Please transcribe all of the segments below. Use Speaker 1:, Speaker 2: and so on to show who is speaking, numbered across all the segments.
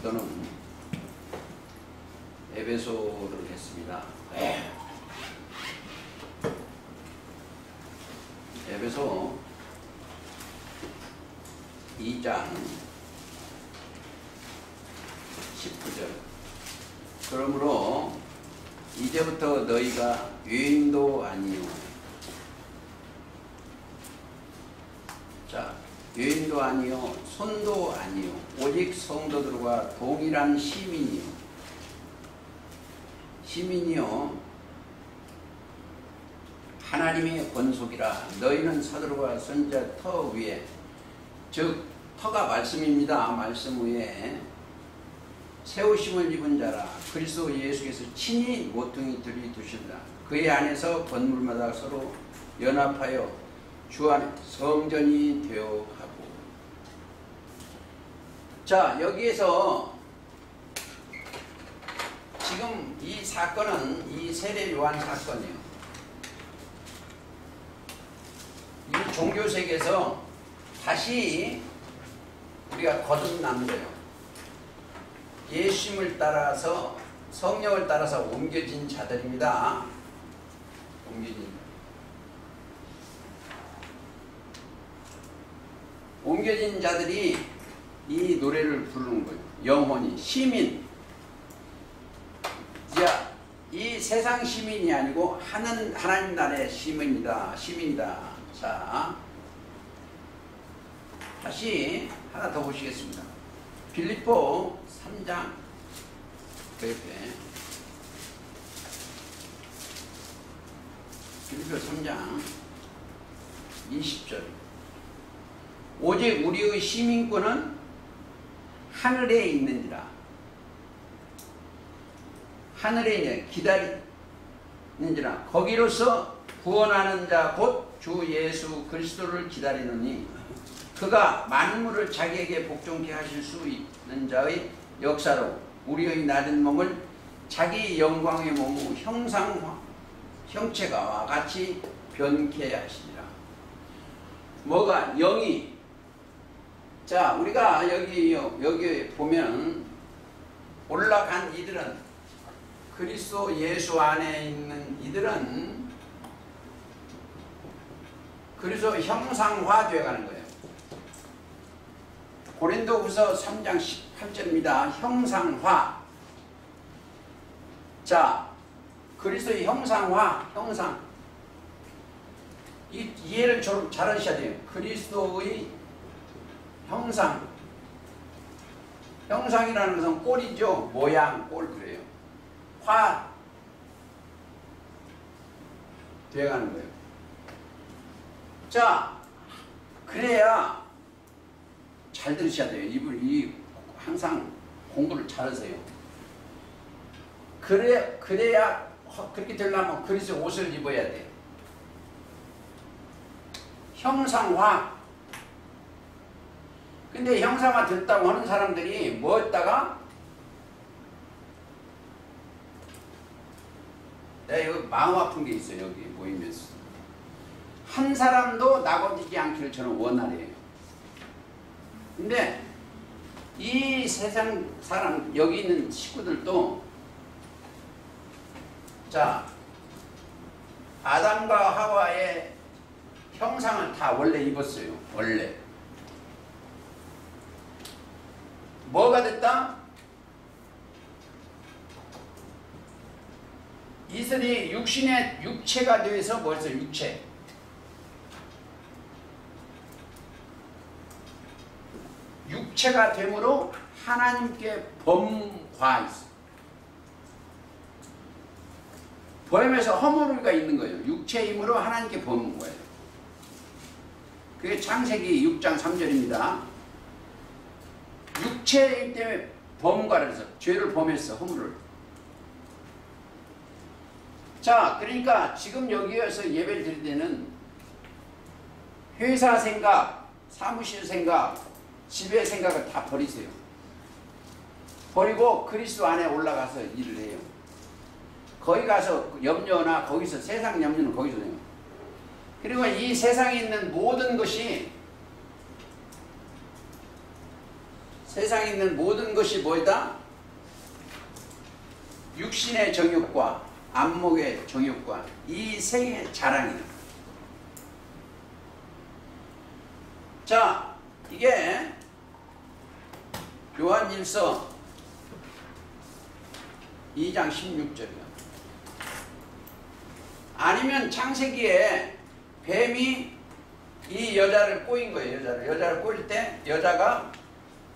Speaker 1: 기도는 에베소를 했습니다. 에베소 2장 19절. 그러므로 이제부터 너희가 유인도 아니요. 자, 유인도 아니요, 손도 아니요, 오직 성도들과 동일한 시민이요 하나님의 권속이라. 너희는 사도들과 선지자 터 위에, 즉 터가 말씀입니다. 말씀 위에 세우심을 입은 자라. 그리스도 예수께서 친히 모퉁이 들이두신다. 그의 안에서 건물마다 서로 연합하여 주 안에 성전이 되어 가고. 자, 여기에서 지금 이 사건은 이 세례 요한 사건이에요. 이 종교세계에서 다시 우리가 거듭나는 거예요. 예수님을 따라서, 성령을 따라서 옮겨진 자들입니다. 옮겨진 자들이 이 노래를 부르는 거예요. 영혼이, 시민. 자, 이 세상 시민이 아니고 하나님 나라의 시민이다. 자, 다시 하나 더 보시겠습니다. 빌립보 3장 그 옆에 빌립보 3장 20절. 오직 우리의 시민권은 하늘에 있는지라. 하늘에 기다리는지라. 거기로서 구원하는 자 곧 주 예수 그리스도를 기다리느니 그가 만물을 자기에게 복종케 하실 수 있는 자의 역사로 우리의 낮은 몸을 자기 영광의 몸의 형체가와 같이 변케 하시리라. 뭐가? 영이. 자, 우리가 여기 보면 올라간 이들은, 그리스도 예수 안에 있는 이들은 그리스도 형상화되어 가는 거예요. 고린도후서 3장 18절입니다. 형상화. 자, 그리스도의 형상화, 형상. 이해를 잘 하셔야 돼요. 그리스도의 형상. 형상이라는 것은 꼴이죠. 모양, 꼴 그래요. 화 되어가는 거예요. 자, 그래야 잘 들으셔야 돼요. 항상 공부를 잘하세요. 그래야 그렇게 되려면 그리스도 옷을 입어야 돼요. 형상화. 근데 형상화 됐다고 하는 사람들이 뭐였다가, 내가 여기 마음 아픈 게 있어요. 여기 모이면서 한 사람도 낙오되지 않기를 저는 원하래요. 근데 이 세상 사람, 여기 있는 식구들도, 자, 아담과 하와의 형상을 다 원래 입었어요. 원래. 뭐가 됐다? 이들이 육신의 육체가 되어서 뭐였어요? 육체. 육체가 되므로 하나님께 범과했어. 범에서 허물가 있는 거예요. 육체의 힘으로 하나님께 범한 거예요. 그게 창세기 6장 3절입니다. 육체이기 때문에 범과를 해서 죄를 범했어. 허물을. 자, 그러니까 지금 여기에서 예배를 드릴 때는 회사 생각, 사무실 생각, 집의 생각을 다 버리세요. 버리고 그리스도 안에 올라가서 일을 해요. 거기 가서 염려나 거기서 세상 염려는 거기서 해요. 그리고 이 세상에 있는 모든 것이 세상에 있는 모든 것이 뭐다? 육신의 정욕과 안목의 정욕과 이 생의 자랑이다. 자, 이게 요한일서 2장 16절이야. 아니면 창세기에 뱀이 이 여자를 꼬인 거예요. 여자를 꼬일 때 여자가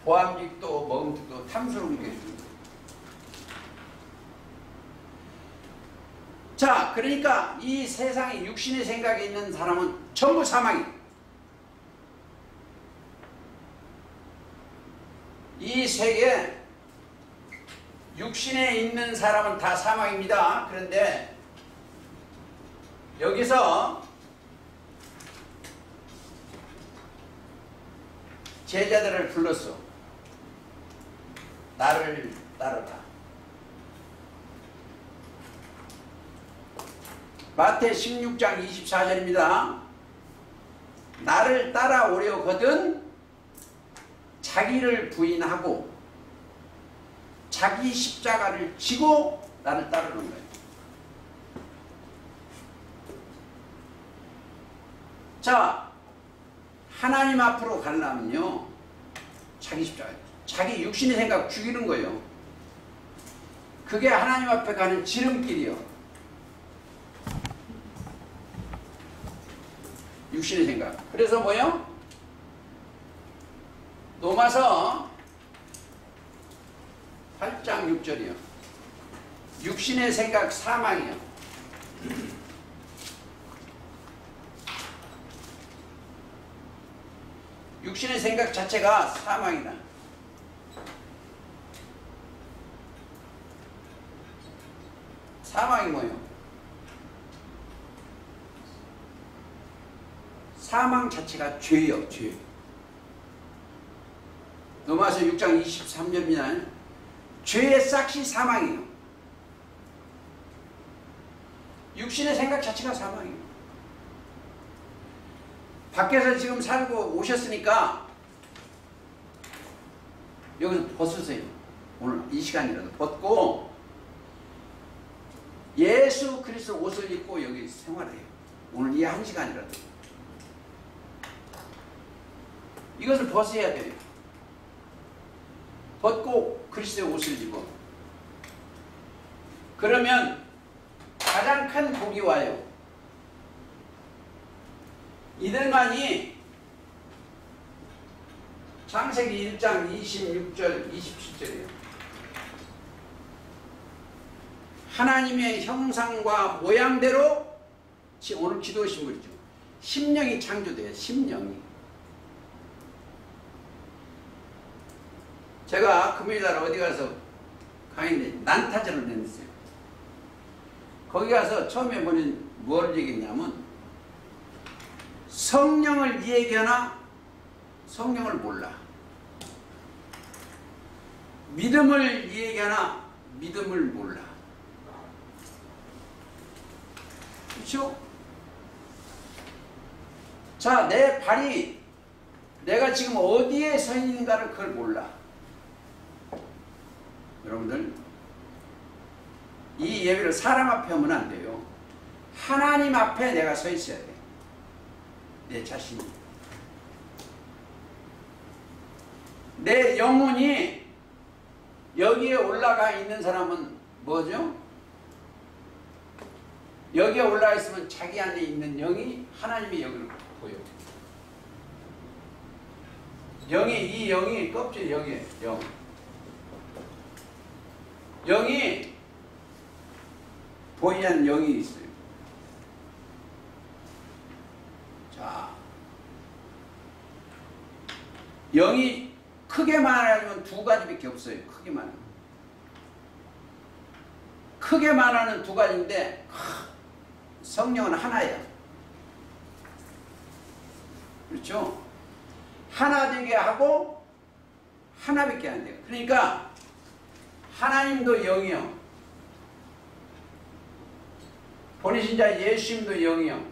Speaker 1: 보암직도 먹음직도 탐스러운 게 해주는 거예요. 자, 그러니까 이 세상에 육신의 생각이 있는 사람은 전부 사망이에요. 이 세계 육신에 있는 사람은 다 사망입니다. 그런데 여기서 제자들을 불렀어. 나를 따르라. 마태 16장 24절입니다. 나를 따라오려거든 자기를 부인하고 자기 십자가를 지고 나를 따르는 거예요. 자, 하나님 앞으로 가려면요, 자기 십자가, 자기 육신의 생각 죽이는 거예요. 그게 하나님 앞에 가는 지름길이요. 육신의 생각. 그래서 뭐요? 로마서 8장 6절이요. 육신의 생각 사망이요. 육신의 생각 자체가 사망이다. 사망이 뭐예요? 사망 자체가 죄요, 죄. 로마서 6장 23절입니다. 죄의 싹이 사망이에요. 육신의 생각 자체가 사망이에요. 밖에서 지금 살고 오셨으니까 여기서 벗으세요. 오늘 이 시간이라도 벗고 예수 그리스도 옷을 입고 여기 생활해요. 오늘 이 한 시간이라도. 이것을 벗어야 돼요. 벗고 그리스도의 옷을 입어. 그러면 가장 큰 복이 와요. 이들만이 창세기 1장 26절 27절이에요. 하나님의 형상과 모양대로 오늘 기도 신물이죠. 심령이 창조돼요. 심령이. 제가 금요일날 어디 가서 강의인데 난타전을 냈어요. 거기 가서 처음에 보니 뭘 얘기했냐면 성령을 얘기하나 성령을 몰라. 믿음을 얘기하나 믿음을 몰라. 그렇죠? 자, 내 발이 내가 지금 어디에 서 있는가를 그걸 몰라. 여러분들, 이 예배를 사람 앞에 하면 안 돼요. 하나님 앞에 내가 서 있어야 돼. 내 자신이. 내 영혼이 여기에 올라가 있는 사람은 뭐죠? 여기에 올라가 있으면 자기 안에 있는 영이 하나님의 영을 보여. 이 영이 껍질 여기에 영. 영이 보이는 영이 있어요. 자, 영이 크게 말하면 두 가지밖에 없어요. 크게 말하면. 크게 말하는 두 가지인데 성령은 하나예요. 그렇죠? 하나 되게 하고 하나밖에 안 돼요. 그러니까 하나님도 영이요. 보내신 자 예수님도 영이요.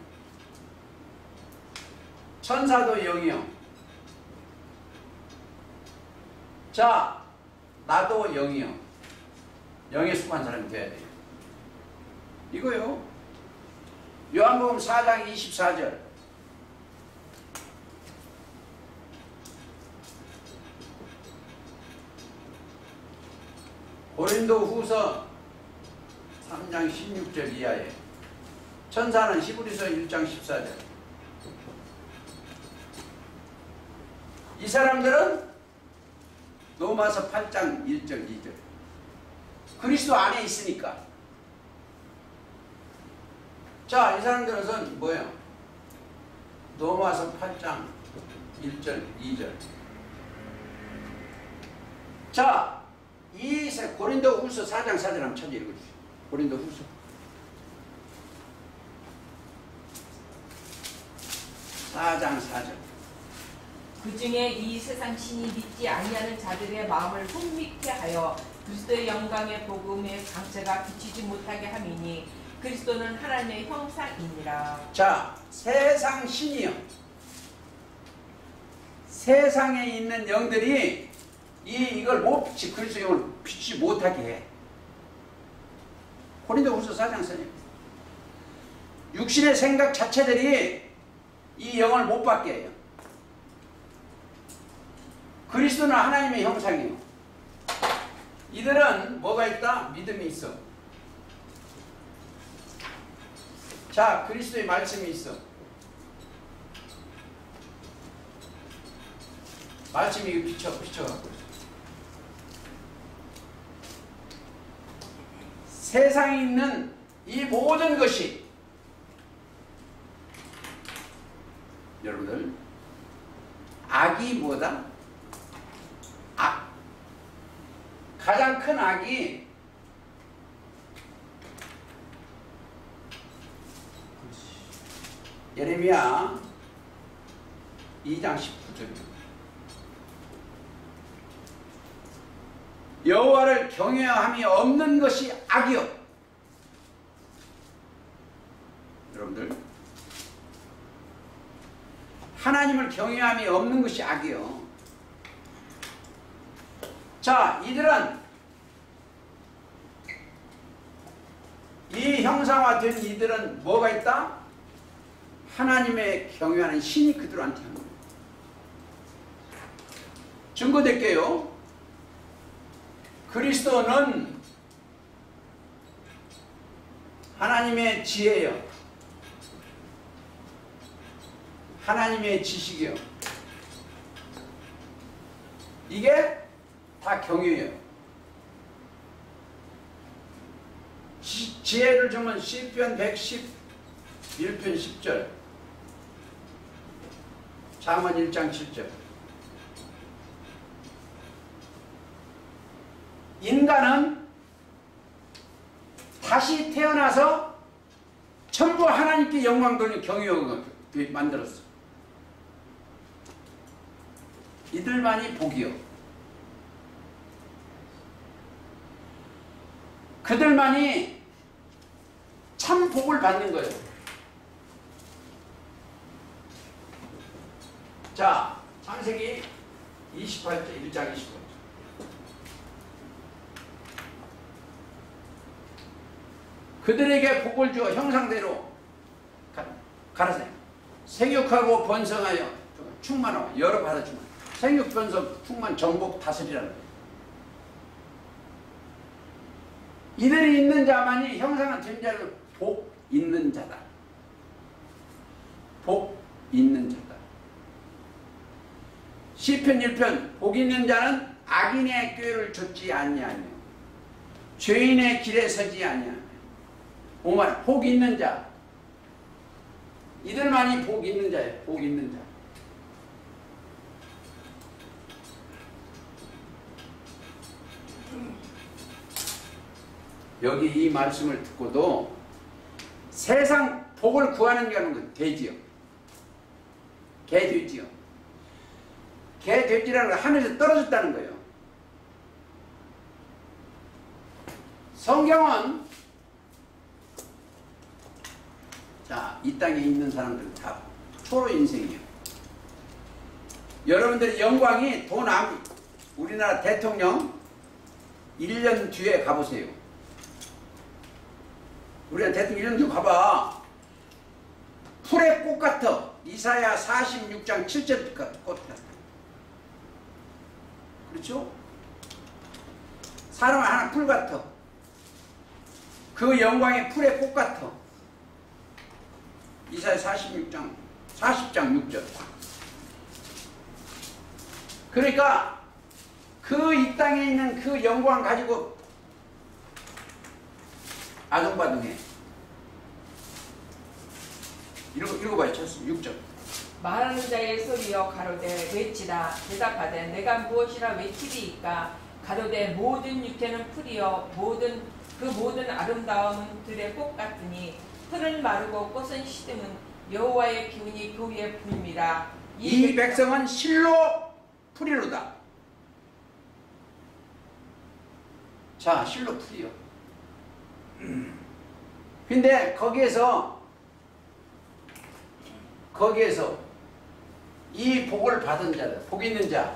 Speaker 1: 천사도 영이요. 자, 나도 영이요. 영에 속한 사람이 돼야 돼요. 이거요. 요한복음 4장 24절. 고린도 후서 3장 16절 이하에 천사는 히브리서 1장 14절. 이 사람들은 로마서 8장 1절 2절. 그리스도 안에 있으니까. 자, 이 사람들은 뭐예요? 로마서 8장 1절 2절. 자, 이 고린도 후서 4장 4절 한번 찾아 읽어주세요. 고린도 후서. (4장 4절)
Speaker 2: 그 중에 이 세상 신이 믿지 아니하는 자들의 마음을 흥미케 하여 그리스도의 영광의 복음의 강체가 비치지 못하게 함이니 그리스도는 하나님의 형상이니라.
Speaker 1: 자, 세상 신이요. 세상에 있는 영들이 이걸 못 비치, 그리스도의 영을 비치지 못하게 해. 고린도 후서 4장 4절. 육신의 생각 자체들이 이 영을 못 받게 해요. 그리스도는 하나님의 형상이에요. 이들은 뭐가 있다? 믿음이 있어. 자, 그리스도의 말씀이 있어. 말씀이 비춰갖고 있어. 세상에 있는 이 모든 것이 여러분들 악이 뭐다? 악. 가장 큰 악이 예레미야 2장 19절입니다. 여호와를 경외함이 없는 것이 악이요. 여러분들, 하나님을 경외함이 없는 것이 악이요. 자, 이들은 이 형상화된 이들은 뭐가 있다? 하나님의 경외하는 신이 그들한테 하는 거예요. 증거될게요. 그리스도는 하나님의 지혜요. 하나님의 지식이요. 이게 다 경외예요. 지혜를 주면 시편 111편 10절, 잠언 1장 7절. 인간은 다시 태어나서 전부 하나님께 영광 돌리는 경외를 만들었어. 이들만이 복이요. 그들만이 참 복을 받는 거예요. 자, 창세기 28절 1장 25절. 그들에게 복을 주어 형상대로 가라사요. 생육하고 번성하여 충만하고 여러 받아주면 생육 번성 충만 정복 다스리라는 거예요. 이들이 있는 자만이 형상한 된 자를 복 있는 자다. 복 있는 자다. 시편 1편 복 있는 자는 악인의 꾀를 좇지 아니하며 죄인의 길에 서지 아니하며. 정말 복 있는 자. 이들만이 복 있는 자예요. 복 있는 자. 여기 이 말씀을 듣고도 세상 복을 구하는 게 아니고 돼지요. 개돼지요. 개돼지라는 건 하늘에서 떨어졌다는 거예요. 성경은 자, 이 땅에 있는 사람들은 다 초로 인생이에요. 여러분들의 영광이 돈 안, 우리나라 대통령 1년 뒤에 가보세요. 우리나라 대통령 1년 뒤에 가봐. 풀의 꽃 같아. 이사야 46장 7절 꽃 같아. 그렇죠? 사람은 하나 풀 같아. 그 영광의 풀의 꽃 같아. 이사야 40장 6절. 그러니까 그 이 땅에 있는 그 영광 가지고 아둥바둥해. 읽어봐요. 6절.
Speaker 2: 말하는 자의 소리여 가로되 외치라. 대답하되 내가 무엇이라 외치리이까. 가로되 모든 육체는 풀이여 모든 아름다움은 들의 꽃 같으니 풀은 마르고 꽃은 시듬은 여호와의 기운이 그 위에 부임이라.
Speaker 1: 이 백성은 실로 풀이로다. 자, 실로 풀이요. 근데 거기에서 이 복을 받은 자들, 복 있는 자,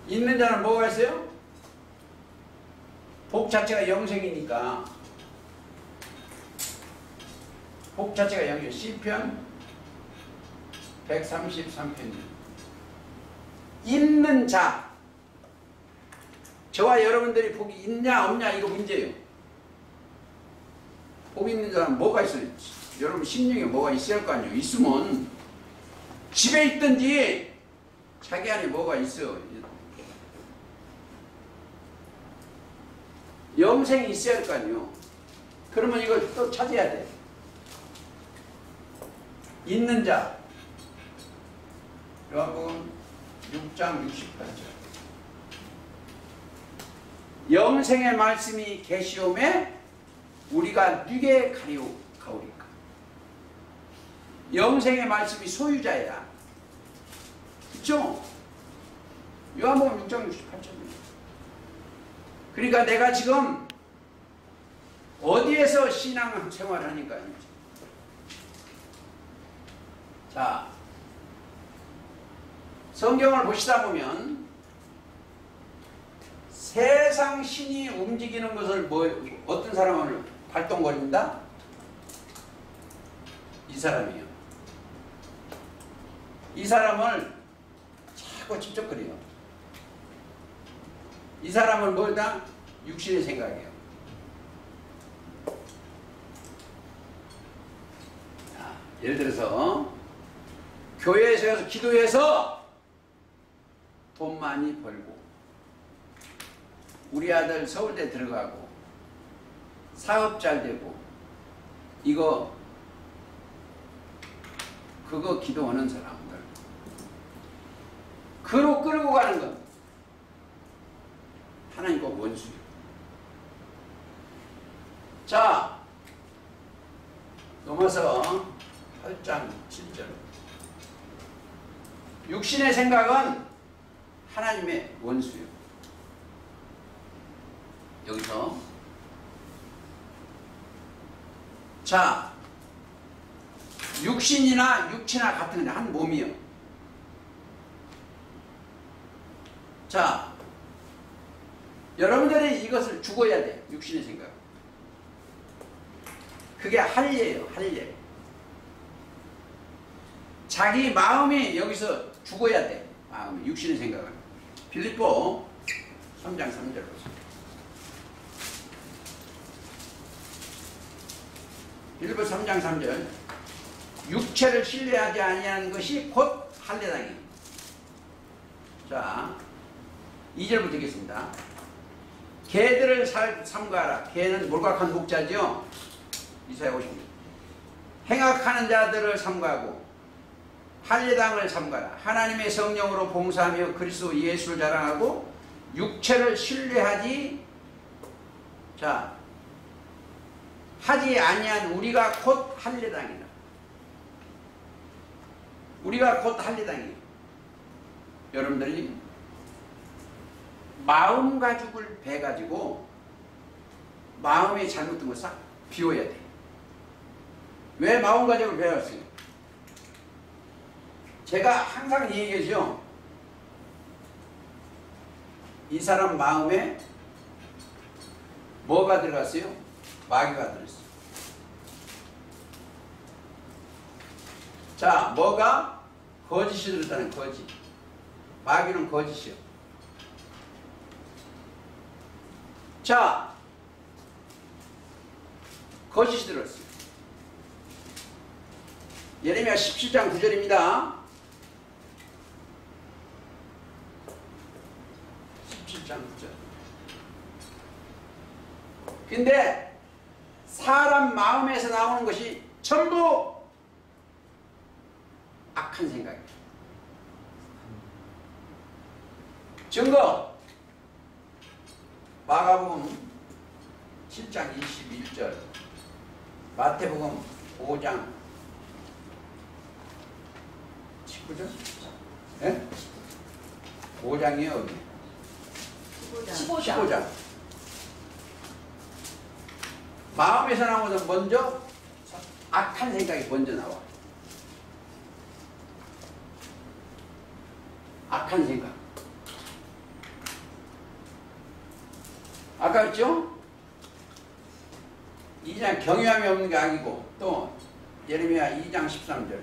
Speaker 1: 있는 자는 뭐가 있어요? 복 자체가 영생이니까. 복 자체가 영생. 시편 133편. 있는 자. 저와 여러분들이 복이 있냐 없냐 이거 문제예요. 복 있는 자는 뭐가 있어요? 여러분 심령에 뭐가 있어야 할 거 아니에요. 있으면 집에 있든지 자기 안에 뭐가 있어. 영생이 있어야 할 거 아니에요. 그러면 이걸 또 찾아야 돼. 있는 자. 요한복음 6장 68절. 영생의 말씀이 계시오매 우리가 누게 가오리까. 영생의 말씀이 소유자야. 그렇죠? 요한복음 6장 68절입니다. 그러니까 내가 지금 어디에서 신앙 생활을 하니까. 자, 성경을 보시다 보면 세상 신이 움직이는 것을 어떤 사람을 발동거린다? 이 사람이요. 이 사람을 자꾸 집적거려요. 이 사람을 뭐다? 육신의 생각이에요. 자, 예를 들어서 교회에서 가서 기도해서 돈 많이 벌고 우리 아들 서울대 들어가고 사업 잘 되고 그거 기도하는 사람들 그로 끌고 가는 것 하나님과 원수예요. 자, 넘어서 8장 7절. 육신의 생각은 하나님의 원수예요. 여기서 자, 육신이나 육체나 같은 한 몸이요. 자, 여러분들이 이것을 죽어야 돼. 육신의 생각. 그게 할례예요. 할례. 자기 마음이 여기서 죽어야 돼. 마음이, 육신의 생각은. 빌립보 3장 3절 보세요. 빌립보 3장 3절. 육체를 신뢰하지 아니하는 것이 곧 할례당이에요. 자, 2절부터 읽겠습니다. 개들을 삼가하라. 개는 몰각한 목자죠. 이사야 50년. 행악하는 자들을 삼가하고 할례당을 삼가라. 하나님의 성령으로 봉사하며 그리스도 예수를 자랑하고 육체를 신뢰하지 하지 아니한 우리가 곧 할례당이라. 우리가 곧 할례당이에요. 여러분들이 마음 가죽을 베가지고 마음이 잘못된 거 싹 비워야 돼. 왜 마음 가죽을 베었어요? 제가 항상 얘기하죠. 이 사람 마음에 뭐가 들어갔어요? 마귀가 들었어요. 자, 뭐가? 거짓이 들었다는 거짓. 마귀는 거짓이요. 자, 거짓이 들었어요. 예레미야 17장 9절입니다. 17장 9절. 근데 사람 마음에서 나오는 것이 전부 악한 생각이에요. 증거 마가복음 7장 21절, 마태복음 5장 19절? 예? 5장이요 여기. 15장. 마음에서 나오는 먼저 악한 생각이 먼저 나와. 악한 생각. 아까 했죠? 2장 경외함이 없는 게 악이고, 또 예레미야 2장 13절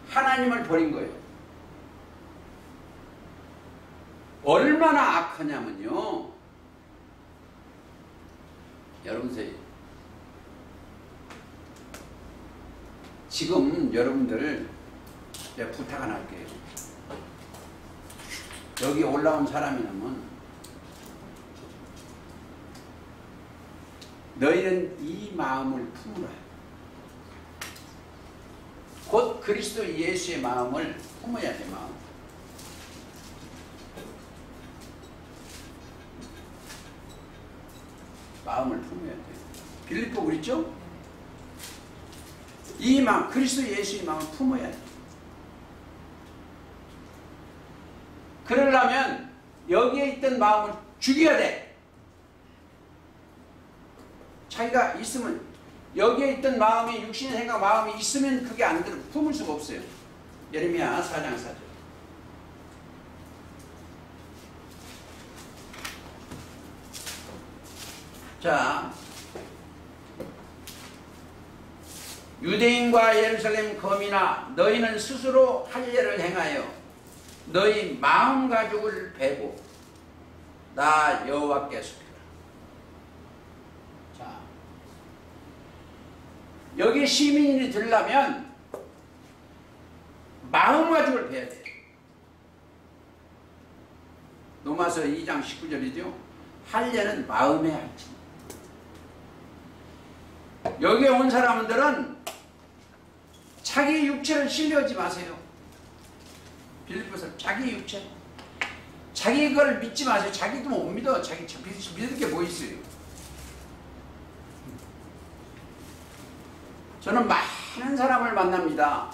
Speaker 1: 하나님을 버린 거예요. 얼마나 악하냐면요, 여러분들 지금 여러분들 제가 부탁 하나 할게요. 여기 올라온 사람이라면 너희는 이 마음을 품으라. 곧 그리스도 예수의 마음을 품어야 돼. 마음을 품어야 돼. 빌립보 그랬죠? 이 마음, 그리스도 예수의 마음을 품어야 돼. 그러려면 여기에 있던 마음을 죽여야 돼. 자기가 있으면, 여기에 있던 마음이, 육신의 생각, 마음이 있으면 그게 안 들어, 품을 수가 없어요. 예레미야 4장 4절. 자, 유대인과 예루살렘 거민아, 너희는 스스로 할례를 행하여 너희 마음 가죽을 베고 나 여호와께 속해라. 자, 여기 시민이 되려면 마음 가죽을 베야 돼. 로마서 2장 19절이죠. 할례는 마음의 할지. 여기에 온 사람들은 자기 육체를 신뢰하지 마세요. 빌립보서 자기 육체, 자기 걸 믿지 마세요. 자기도 못 믿어. 자기 믿을 게 뭐 있어요? 저는 많은 사람을 만납니다.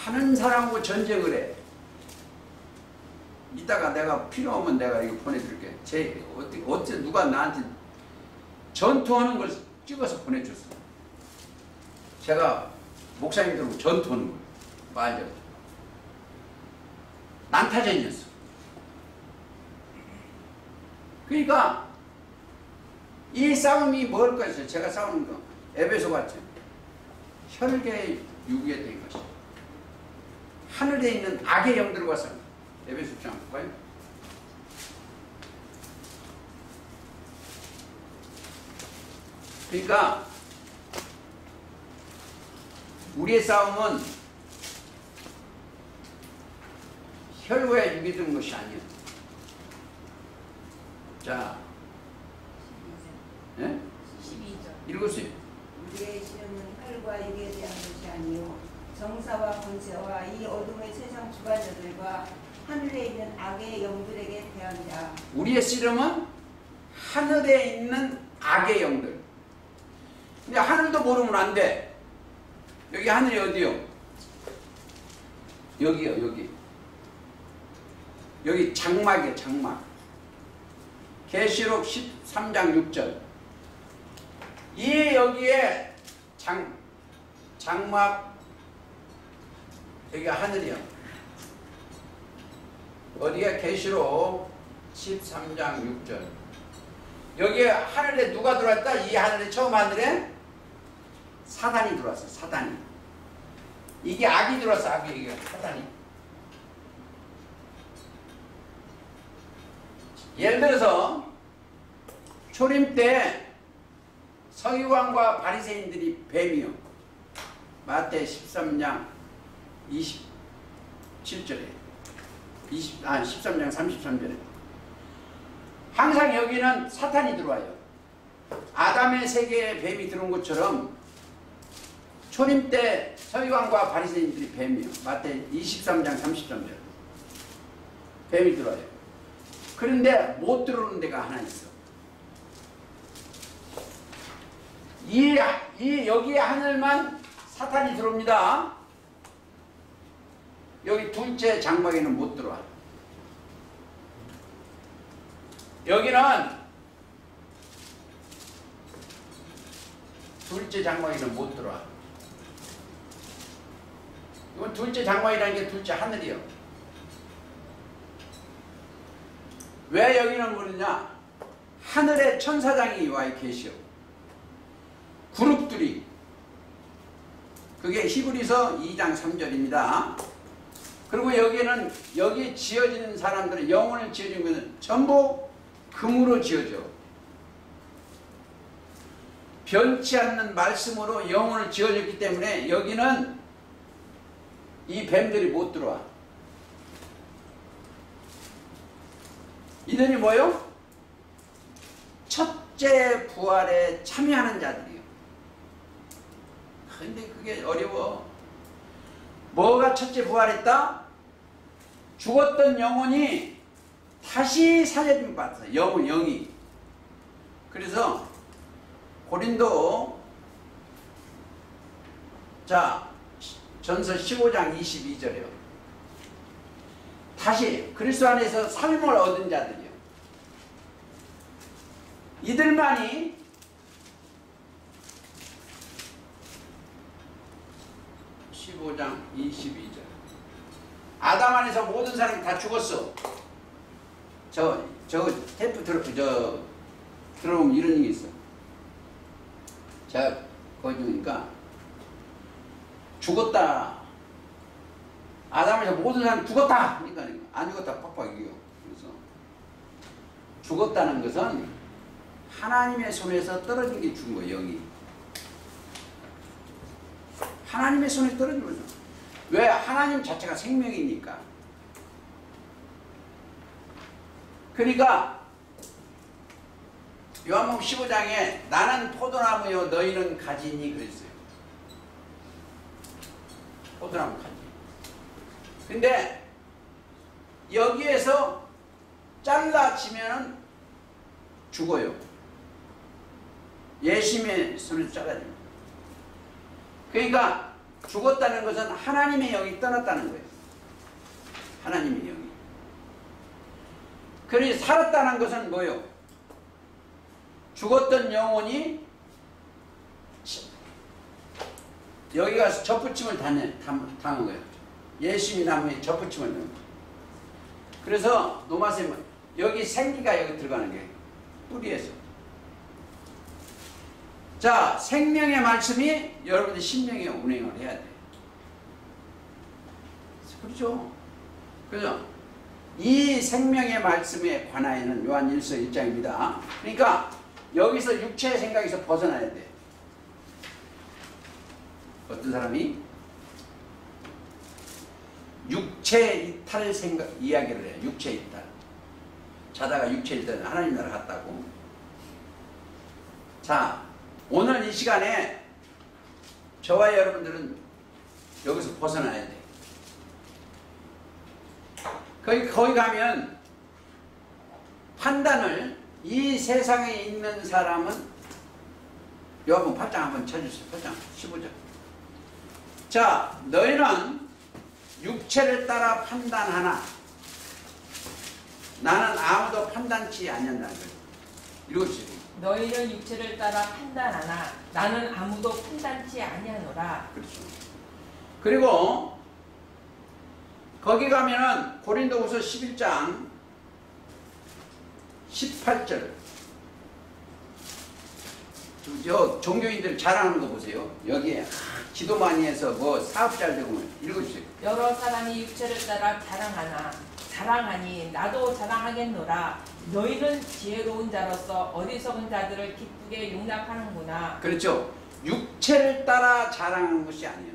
Speaker 1: 많은 사람하고 전쟁을 해. 이따가 내가 필요하면 내가 이거 보내줄게. 어째 누가 나한테 전투하는 걸 찍어서 보내줬어. 제가 목사님들하고 전투하는 거예요. 맞아. 난타전이었어. 그러니까 이 싸움이 뭘 것이죠? 제가 싸우는 거 에베소 같죠. 혈계 유기에 된 것이죠. 하늘에 있는 악의 영들과 싸움. 에베소 장 볼까요? 그러니까 우리의 싸움은 혈과 육이 드는 것이 아니에요. 자, 12절. 읽으세요.
Speaker 3: 우리의 시련은 혈과 육에 대한 것이 아니요 정사와 권세와 이 어둠의 세상 주관자들과 하늘에 있는 악의 영들에게 대한 자.
Speaker 1: 우리의 씨름은 하늘에 있는 악의 영들. 근데 하늘도 모르면 안 돼. 여기 하늘이 어디요? 여기요, 여기. 여기 장막이에요, 장막. 계시록 13장 6절. 이 여기에 장막, 여기가 하늘이요. 어디가 계시록 13장 6절. 여기에 하늘에 누가 들어왔다? 이 하늘에 처음 하늘에 사단이 들어왔어. 사단이. 이게 악이 들어왔어. 악이. 이게 사단이. 예를 들어서 초림 때 서기관과 바리새인들이 뱀이요. 마태 13장 27절에 13장 33절에 항상 여기는 사탄이 들어와요. 아담의 세계에 뱀이 들어온 것처럼 초림 때 서기관과 바리새인들이 뱀이요. 마태 23장 33절 뱀이 들어와요. 그런데 못 들어오는 데가 하나 있어. 여기 하늘만 사탄이 들어옵니다. 여기 둘째 장막에는 못 들어와. 여기는 둘째 장막에는 못 들어와. 이건 둘째 장막이라는 게 둘째 하늘이요. 왜 여기는 그러냐? 하늘에 천사장이 와 계시오. 그룹들이. 그게 히브리서 2장 3절입니다. 그리고 여기는 여기 지어지는 사람들은 영혼을 지어진 것은 전부 금으로 지어져. 변치 않는 말씀으로 영혼을 지어졌기 때문에 여기는 이 뱀들이 못 들어와. 이들이 뭐요? 첫째 부활에 참여하는 자들이요. 근데 그게 어려워. 뭐가 첫째 부활했다? 죽었던 영혼이 다시 살려짐 받았어. 영이. 그래서 고린도 전서 15장 22절이요. 다시 그리스도 안에서 삶을 얻은 자들이요. 이들만이 15장 22절. 아담 안에서 모든 사람이 다 죽었어. 테이프 들어오면 이런 얘기 있어. 제가 거기 보니까 죽었다. 아담에서 모든 사람이 죽었다. 그러니까 안 죽었다 팍팍 이겨. 그래서 죽었다는 것은 하나님의 손에서 떨어진 게 죽은 거예요. 영이. 하나님의 손에 떨어진 거죠. 왜? 하나님 자체가 생명이니까. 그러니까 요한복음 15장에 나는 포도나무요 너희는 가지니 그랬어요. 포도나무 가지. 근데 여기에서 잘라지면 죽어요. 예수님의 손에서 잘라집니다. 그러니까 죽었다는 것은 하나님의 영이 떠났다는 거예요. 하나님의 영이. 그러니 살았다는 것은 뭐예요? 죽었던 영혼이 여기 가서 접붙임을 당한 거예요. 예수님이 나무에 접붙임을 당한 거예요. 그래서 노마세는 여기 생기가 여기 들어가는 게 뿌리에서. 자, 생명의 말씀이 여러분들 심령에 운행을 해야 돼. 그렇죠? 그죠? 이 생명의 말씀에 관하여는 요한 1서 1장입니다. 그러니까 여기서 육체의 생각에서 벗어나야 돼. 어떤 사람이 육체 이탈 생각 이야기를 해요. 육체 이탈. 자다가 육체 이탈 하나님 나라 갔다고. 자, 오늘 이 시간에 저와 여러분들은 여기서 벗어나야 돼. 거기 가면 판단을 이 세상에 있는 사람은 요한복음 8장 한번 쳐주세요. 8장 15절. 자, 너희는 육체를 따라 판단하나 나는 아무도 판단치 아니한다는 거예요. 읽어주세요.
Speaker 2: 너희는 육체를 따라 판단하나 나는 아무도 판단치 아니하노라.
Speaker 1: 그렇죠. 그리고 거기 가면은 고린도후서 11장 18절. 저 종교인들 자랑하는 거 보세요. 여기에 기도 많이 해서 뭐 사업 잘 되고 읽어주세요.
Speaker 2: 여러 사람이 육체를 따라 자랑하니 나도 자랑하겠노라. 너희는 지혜로운 자로서 어리석은 자들을 기쁘게 용납하는구나.
Speaker 1: 그렇죠. 육체를 따라 자랑하는 것이 아니에요.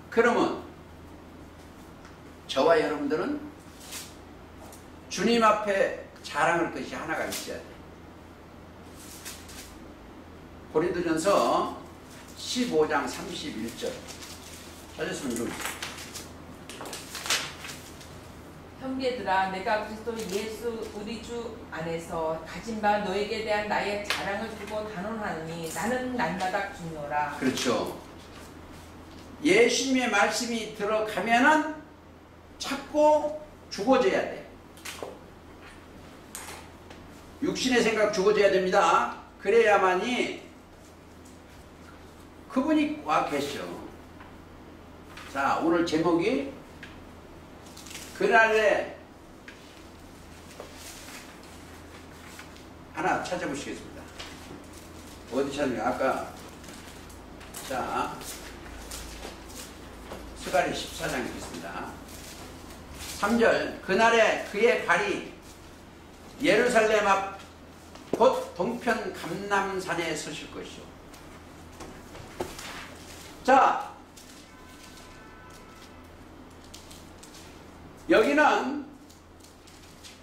Speaker 1: 그러면 저와 여러분들은 주님 앞에 자랑할 것이 하나가 있어야 돼. 고린도전서 15장 31절 찾았으면 좋겠어요.
Speaker 2: 형제들아, 내가 그리스도 예수 우리 주 안에서 가진 바 너에게 대한 나의 자랑을 두고 단언하노니 나는 날마다 죽노라.
Speaker 1: 그렇죠. 예수님의 말씀이 들어가면은 찾고 죽어져야 돼. 육신의 생각 죽어져야 됩니다. 그래야만이 그분이 와 계셔. 자, 오늘 제목이 그날에 하나 찾아보시겠습니다. 어디 찾는가? 아까 자 스가랴 14장 읽겠습니다. 3절 그날에 그의 발이 예루살렘 앞 곧 동편 감람산에 서실 것이요. 자, 여기는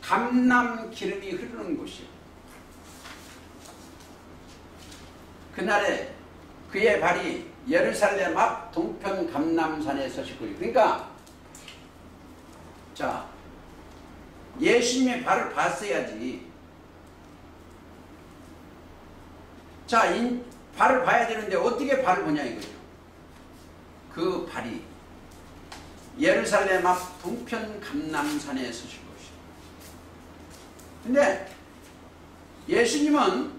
Speaker 1: 감람 기름이 흐르는 곳이에요. 그날에 그의 발이 예루살렘 앞 동편 감람산에 서실 거예요. 그러니까 자, 예수님의 발을 봤어야지. 자, 발을 봐야 되는데 어떻게 발을 보냐 이거죠. 그 발이 예루살렘 앞 동편 감람산에 서실 것이요. 근데 예수님은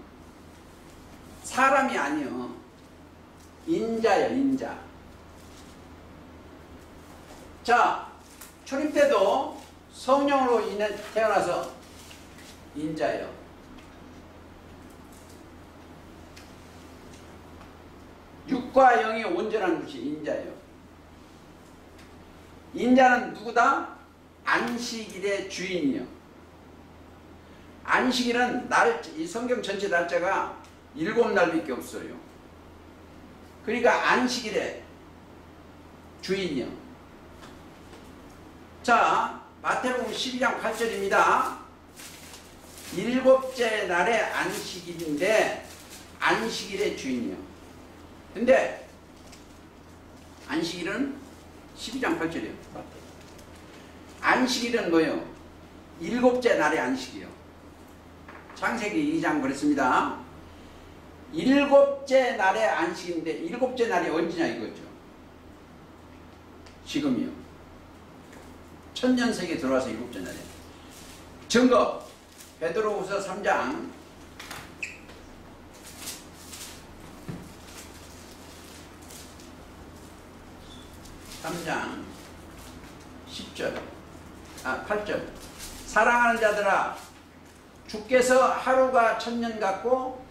Speaker 1: 사람이 아니요, 인자예요, 인자. 자, 초림 때도 성령으로 인해 태어나서 인자예요. 육과 영이 온전한 것이 인자예요. 인자는 누구다? 안식일의 주인이요. 안식일은 이 성경 전체 날짜가 7날밖에 없어요. 그러니까 안식일의 주인이요. 자, 마태복음 12장 8절입니다. 7째 날의 안식일인데 안식일의 주인이요. 근데 안식일은 12장 8절이에요. 안식일은 뭐예요? 7째 날의 안식이요. 창세기 2장 그랬습니다. 7째 날의 안식인데 7째 날이 언제냐 이거죠. 지금이요. 천년세기에 들어와서 7째 날에. 증거 베드로후서 3장 10절 8절 사랑하는 자들아 주께서 하루가 천년 같고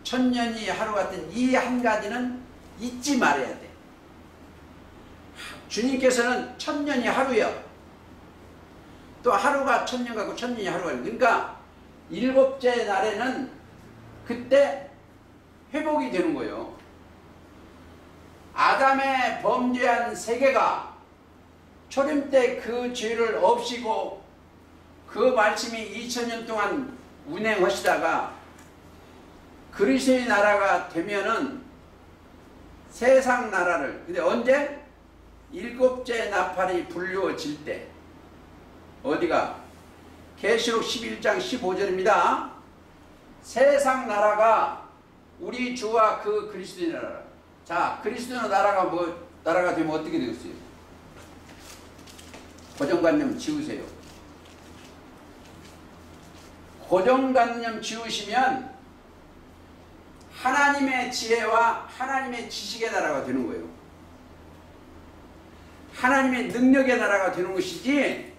Speaker 1: 천년이 하루 같은 이 한 가지는 잊지 말아야 돼. 주님께서는 천년이 하루요. 또 하루가 천년 같고 천년이 하루가. 그러니까 7째 날에는 그때 회복이 되는 거예요. 아담의 범죄한 세계가 초림 때 그 죄를 없이고 그 말씀이 2000년 동안 운행하시다가 그리스도의 나라가 되면은 세상 나라를, 근데 언제? 7째 나팔이 불려질 때. 어디가? 계시록 11장 15절입니다. 세상 나라가 우리 주와 그 그리스도의 나라. 자, 그리스도의 나라가 나라가 되면 어떻게 되겠어요? 고정관념 지우세요. 고정관념 지우시면 하나님의 지혜와 하나님의 지식의 나라가 되는 거예요. 하나님의 능력의 나라가 되는 것이지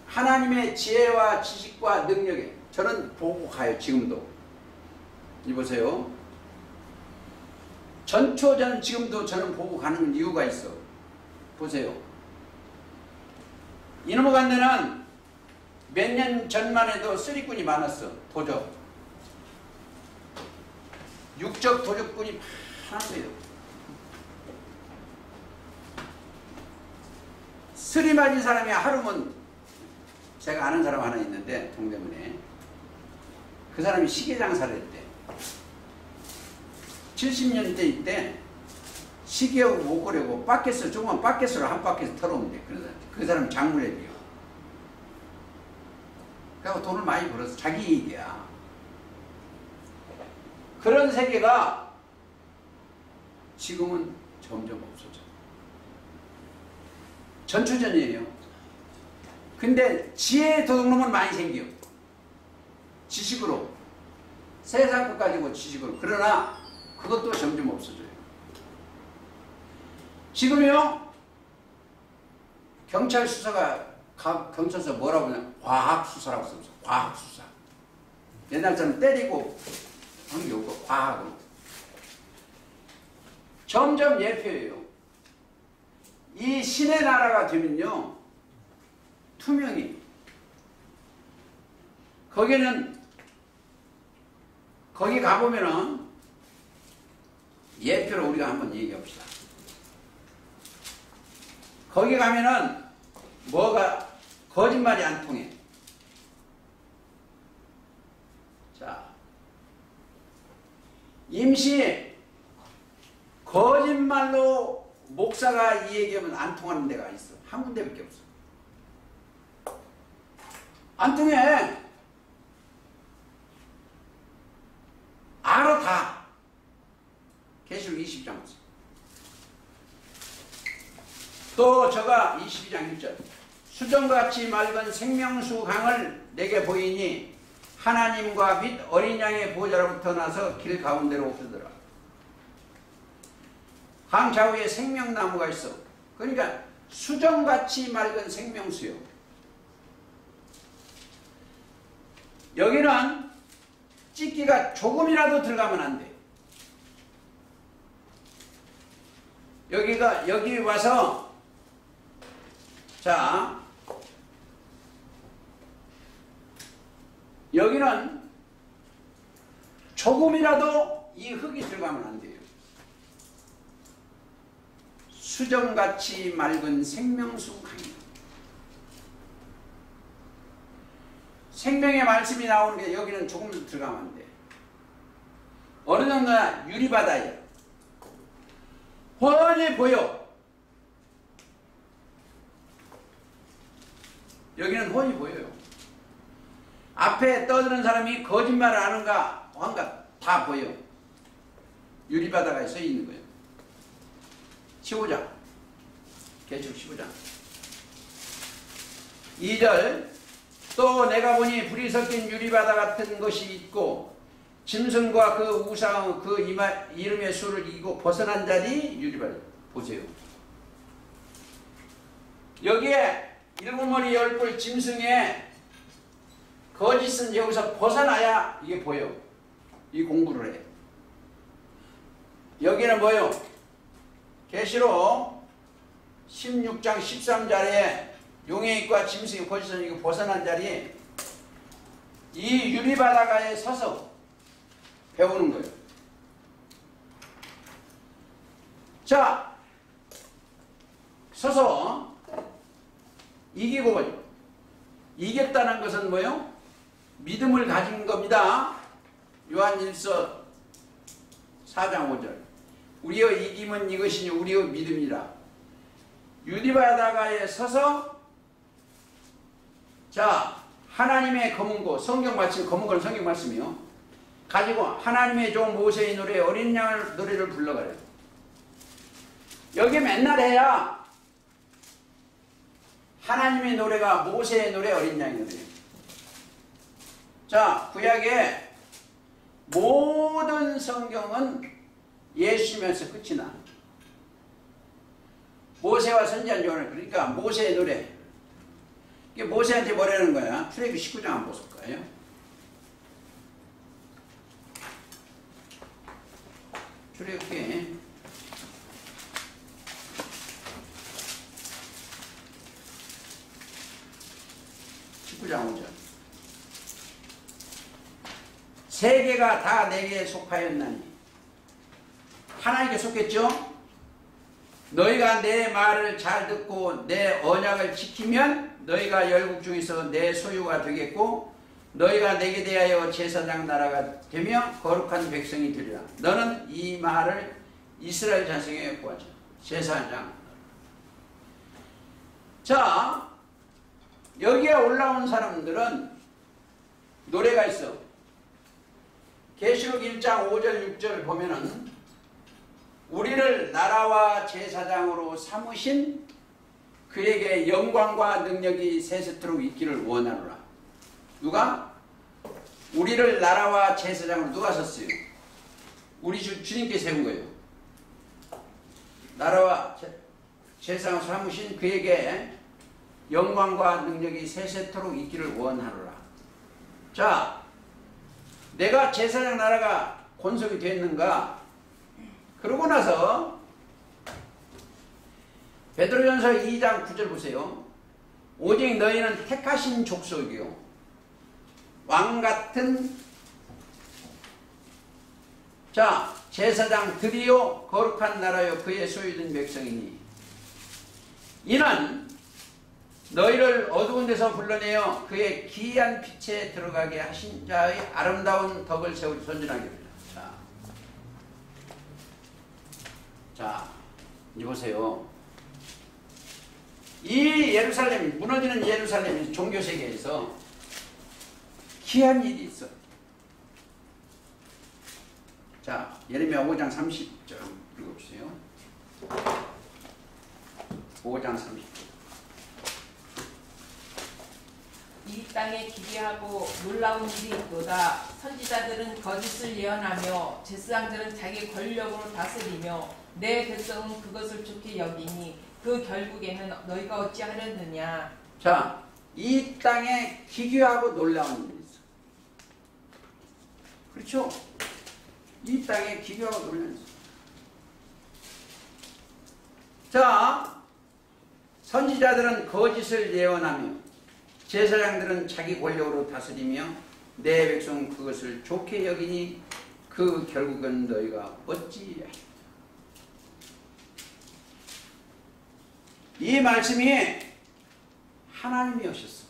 Speaker 1: 하나님의 지혜와 지식과 능력에 저는 보고 가요. 지금도 이보세요. 전초전 지금도 저는 보고 가는 이유가 있어. 보세요. 이놈의 간데는 몇 년 전만 해도 쓰리꾼이 많았어. 도적. 육적 도적꾼이 많았어요. 쓰리 맞은 사람이 하루면 제가 아는 사람 하나 있는데 동대문에 그 사람이 시계 장사를 했대. 70년대 이때 시계하고 목걸이하고 바켓을 조그만 바켓으로 한 바켓 털어온대. 그래서 그 사람 장물회비요. 그래서 돈을 많이 벌어서 자기 얘기야. 그런 세계가 지금은 점점 없어져. 전초전이에요. 근데 지혜의 도둑놈은 많이 생겨. 지식으로. 세상 것 가지고 지식으로. 그러나 그것도 점점 없어져요. 지금요, 경찰 수사가, 경찰서 뭐라고 하냐, 과학수사라고 써서 과학수사. 옛날처럼 때리고 하는 게 없고, 과학으로. 점점 예표예요. 이 신의 나라가 되면요, 투명이. 거기 가보면은, 예표를 우리가 한번 얘기합시다. 거기 가면은 뭐가 거짓말이 안 통해. 자, 임시 거짓말로 목사가 이 얘기하면 안 통하는 데가 있어. 한 군데밖에 없어. 안 통해. 알아 다. 계시록 20장 보세요. 또 저가 22장 1절 수정같이 맑은 생명수 강을 내게 보이니 하나님과 및 어린 양의 보호자로부터 나서 길 가운데로 흐르더라. 강 좌우에 생명나무가 있어. 그러니까 수정같이 맑은 생명수요. 여기는 찌기가 조금이라도 들어가면 안 돼. 여기 와서, 자, 여기는 조금이라도 이 흙이 들어가면 안 돼요. 수정같이 맑은 생명수 강이요. 생명의 말씀이 나오는 게 여기는 조금 들어가면 안 돼. 어느 정도나 유리바다예요. 훤히 보여. 여기는 훤히 보여요. 앞에 떠드는 사람이 거짓말을 하는가 한가 다 보여. 유리바다가 서 있는 거예요. 15장. 계시록 15장. 2절. 또 내가 보니 불이 섞인 유리바다 같은 것이 있고 짐승과 그 우상 그 이름의 수를 이기고 벗어난 자리 유리바다. 보세요. 여기에 일곱 머리 열 뿔 짐승의 거짓은 여기서 벗어나야 이게 보여. 이 공부를 해. 여기는 뭐요? 계시록 16장 13절에 용의 입과 짐승의 거짓은 이거 벗어난 자리에 이 유리바다가에 서서 배우는 거예요. 자, 서서 이기고 이겼다는 것은 뭐예요? 믿음을 가진 겁니다. 요한일서 4장 5절. 우리의 이김은 이것이니 우리의 믿음이라. 유리바다가에 서서 자, 하나님의 검은고 성경 말씀, 검은고는 성경 말씀이요. 가지고 하나님의 종 모세의 노래 어린 양을 노래를 불러가래요. 여기 맨날 해야 하나님의 노래가 모세의 노래 어린 양의 노래예요. 자, 구약의 모든 성경은 예수면서 끝이 나. 모세와 선지자 요한을, 그러니까 모세의 노래. 이게 모세한테 뭐라는 거야? 출애굽기 19장 한번 보실 거예요. 출애굽기 19장 5절. 세계가 다 내게 속하였나니, 하나님께 속했죠? 너희가 내 말을 잘 듣고 내 언약을 지키면 너희가 열국 중에서 내 소유가 되겠고, 너희가 내게 대하여 제사장 나라가 되며 거룩한 백성이 되리라. 너는 이 말을 이스라엘 자손에게 구하자. 제사장. 자, 여기에 올라온 사람들은 노래가 있어. 계시록 1장 5절 6절 보면은 우리를 나라와 제사장으로 삼으신 그에게 영광과 능력이 세세토록 있기를 원하노라. 누가? 우리를 나라와 제사장으로 누가 섰어요? 우리 주님께 세운 거예요. 나라와 제사장으로 삼으신 그에게 영광과 능력이 세세토록 있기를 원하노라. 자, 내가 제사장 나라가 권속이 됐는가? 그러고 나서 베드로전서 2장 9절 보세요. 오직 너희는 택하신 족속이요 왕같은 제사장들이요 거룩한 나라요 그의 소유된 백성이니, 이는 너희를 어두운 데서 불러내어 그의 기이한 빛에 들어가게 하신 자의 아름다운 덕을 세우려 선진하게 됩니다. 자, 이제 보세요. 이 예루살렘, 무너지는 예루살렘 종교세계에서 기이한 일이 있어. 자, 예레미야 5장 30절 읽어보세요. 5장 30절.
Speaker 2: 이 땅에 기괴하고 놀라운 일이 있도다. 선지자들은 거짓을 예언하며 제사장들은 자기 권력으로 다스리며 내 백성은 그것을 좋게 여기니 그 결국에는 너희가 어찌하려느냐.
Speaker 1: 자, 이 땅에 기괴하고 놀라운 일이 있어. 그렇죠? 이 땅에 기괴하고 놀라운 일이 있어. 자, 선지자들은 거짓을 예언하며 제사장들은 자기 권력으로 다스리며 내 백성은 그것을 좋게 여기니 그 결국은 너희가 어찌하리라. 이 말씀이 하나님이 오셨어.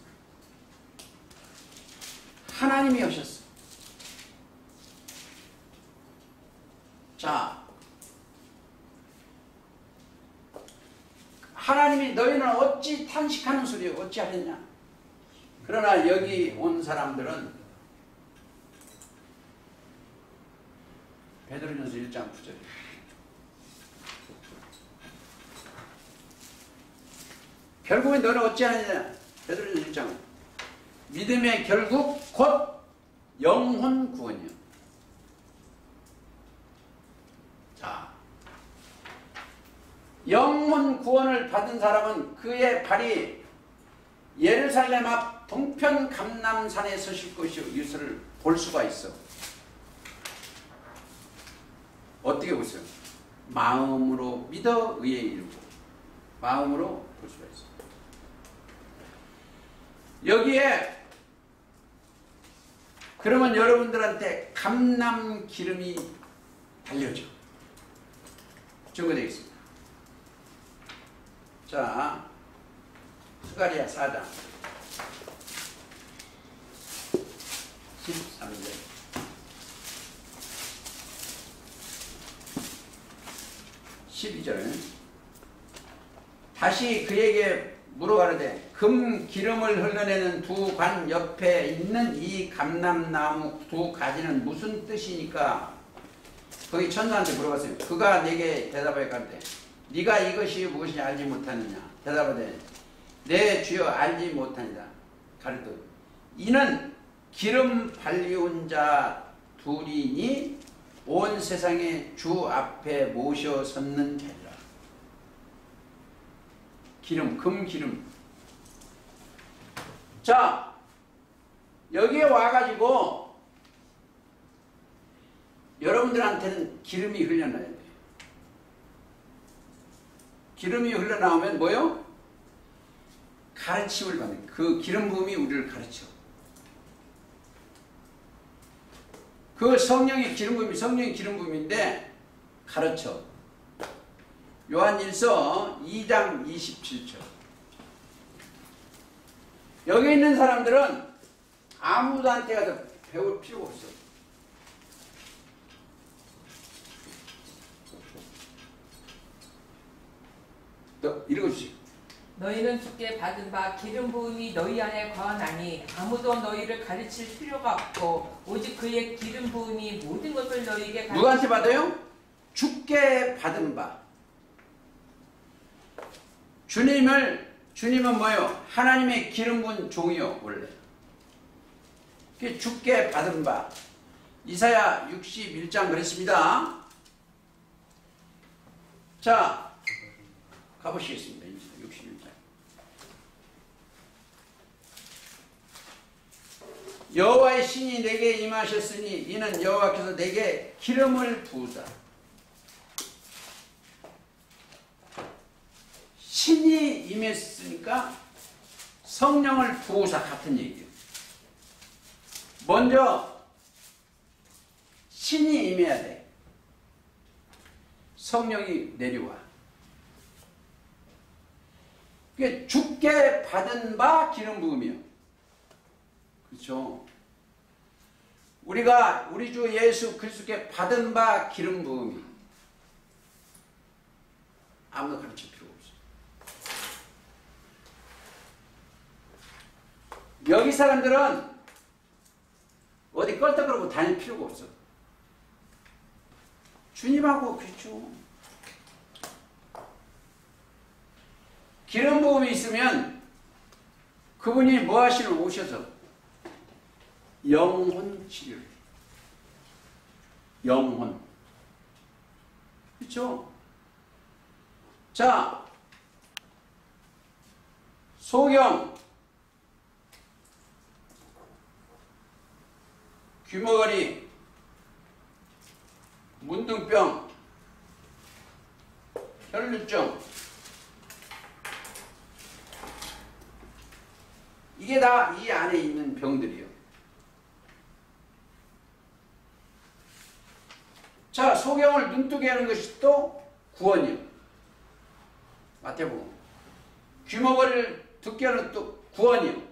Speaker 1: 하나님이 오셨어. 자, 하나님이 너희는 어찌 탄식하는 소리요 어찌 하겠냐. 그러나 여기 온 사람들은 베드로전서 1장 9절. 결국엔 너는 어찌하느냐. 베드로전서 1장. 믿음의 결국 곧 영혼 구원이요. 자, 영혼 구원을 받은 사람은 그의 발이 예루살렘 앞 동편 감람산에 서실 것이요 이것을 볼 수가 있어. 어떻게 보세요? 마음으로 믿어 의에 이르고 마음으로 볼 수가 있어. 여기에 그러면 여러분들한테 감람 기름이 달려져. 증거되겠습니다. 자, 스가랴 4장 13절 12절. 다시 그에게 물어가르되 금 기름을 흘러내는 두 관 옆에 있는 이 감람나무 두 가지는 무슨 뜻이니까? 거기 천사한테 물어봤어요. 그가 내게 대답하여 가르되 네가 이것이 무엇인지 알지 못하느냐. 대답하되 내 주여 알지 못하니라. 가르되 이는 기름 발리운 자 둘이니 온 세상의 주 앞에 모셔 섰는 자리라. 기름, 금기름. 자, 여기에 와가지고 여러분들한테는 기름이 흘러나야 돼요. 기름이 흘러나오면 뭐요? 가르침을 받는, 그 기름 부음이 우리를 가르쳐. 그 성령의 기름 부음이 성령의 기름 부음인데 가르쳐. 요한일서 2장 27절. 여기 있는 사람들은 아무도한테 가서 배울 필요가 없어. 또 읽어주세요.
Speaker 2: 너희는 주께 받은 바 기름 부음이 너희 안에 거하나니 아무도 너희를 가르칠 필요가 없고 오직 그의 기름 부음이 모든 것을 너희에게
Speaker 1: 누구한테 받아요? 주께 받은 바. 주님은 뭐요? 하나님의 기름 부은 종이요, 원래. 그 주께 받은 바. 이사야 61장 그랬습니다. 자, 가보시겠습니다. 61장. 여호와의 신이 내게 임하셨으니 이는 여호와께서 내게 기름을 부으사. 신이 임했으니까 성령을 부으사 같은 얘기예요. 먼저 신이 임해야 돼. 성령이 내려와. 그게 주께 받은 바 기름 부음이요. 그렇죠? 우리가 우리 주 예수 그리스도께 받은 바 기름 부음이 아무도 가르칠 필요 없어요. 여기 사람들은 어디 껄떡거리고 다닐 필요가 없어. 주님하고 그렇죠. 기름 부음이 있으면 그분이 뭐 하시는 오셔서 영혼 치료를 해요. 영혼. 그렇죠? 자, 소경, 귀머거리, 문둥병, 혈루증, 이게 다 이 안에 있는 병들이요. 자, 소경을 눈뜨게 하는 것이 또 구원이요. 마태복음. 귀머거리를 듣게 하는 또 구원이요.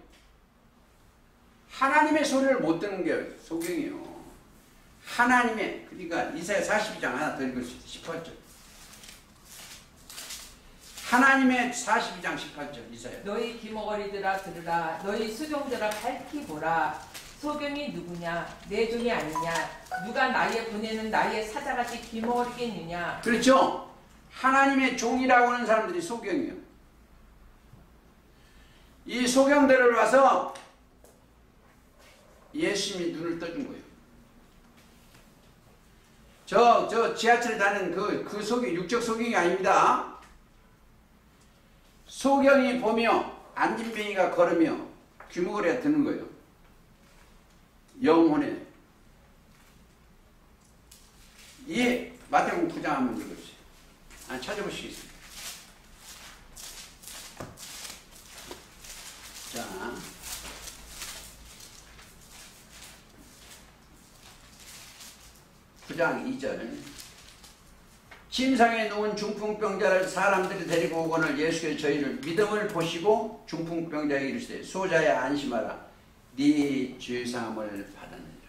Speaker 1: 하나님의 소리를 못 듣는 게 소경이요. 하나님의, 그러니까 이사야 42장 하나 더 읽을 수 있어요. 18절. 하나님의 42장 18절 이사야.
Speaker 2: 너희 귀머거리들아 들으라. 너희 수종들아 밝히 보라. 소경이 누구냐? 내 종이 아니냐? 누가 나의 보내는 나의 사자같이 귀머거리겠느냐?
Speaker 1: 그렇죠. 하나님의 종이라고 하는 사람들이 소경이에요. 이 소경들을 와서 예수님이 눈을 떠준 거예요. 저 지하철에 다니는 그 소경, 육적 소경이 아닙니다. 소경이 보며 안진뱅이가 걸으며 귀머거리가 드는 거예요. 영혼에. 이 마태복음 9장 한번 읽어주세요. 찾아보시겠습니다. 자, (9장 2절) 침상에 누운 중풍병자를 사람들이 데리고 오거늘 예수께서 저희를 믿음을 보시고 중풍병자에게 이르시되 소자야 안심하라 네 죄사함을 받았느니라.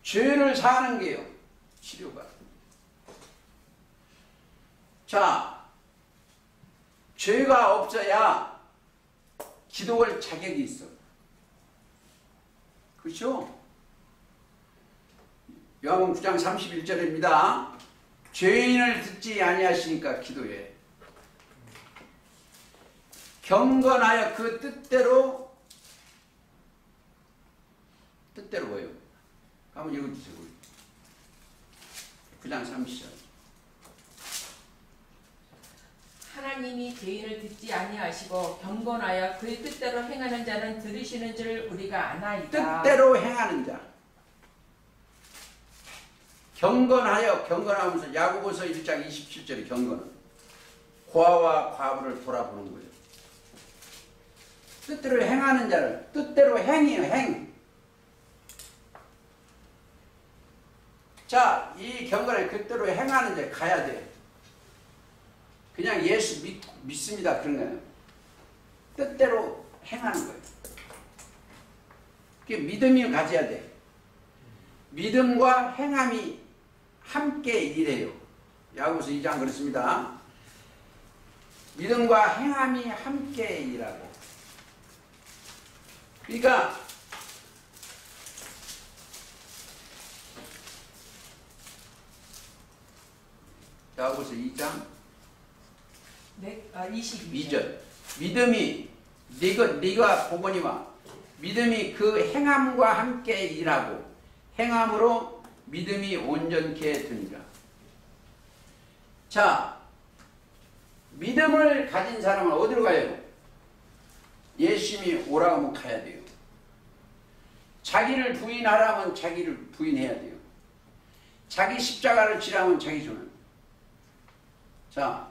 Speaker 1: 죄를 사하는 게요, 치료가. 자, 죄가 없어야 기도할 자격이 있어. 그렇죠? 요한복음 9장 31절입니다. 죄인을 듣지 아니하시니까 기도해. 경건하여 그 뜻대로 뭐예요? 한번 읽어주세요. 9장 30절.
Speaker 2: 하나님이 죄인을 듣지 아니하시고 경건하여 그의 뜻대로 행하는 자는 들으시는 줄 우리가 아나이다.
Speaker 1: 뜻대로 행하는 자. 경건하여, 경건하면서 야고보서 1장 27절의 경건은 고아와 과부를 돌아보는 거예요. 뜻대로 행하는 자를, 뜻대로 행이에요, 행. 자, 이 경건을 그대로 행하는 데 가야 돼요. 그냥 예수 믿습니다 그런 거예요. 뜻대로 행하는 거예요. 그게 믿음을 가져야 돼. 믿음과 행함이 함께 일해요. 야고보서 2장 그렇습니다. 믿음과 행함이 함께 일하고. 그러니까 야고보서 2장 22절. 믿음이 네가 보거니와 믿음이 그 행함과 함께 일하고 행함으로 믿음이 온전케 되니라. 자, 믿음을 가진 사람은 어디로 가요? 예수님이 오라고 하면 가야 돼요. 자기를 부인하라면 자기를 부인해야 돼요. 자기 십자가를 지라면 자기 주는. 자,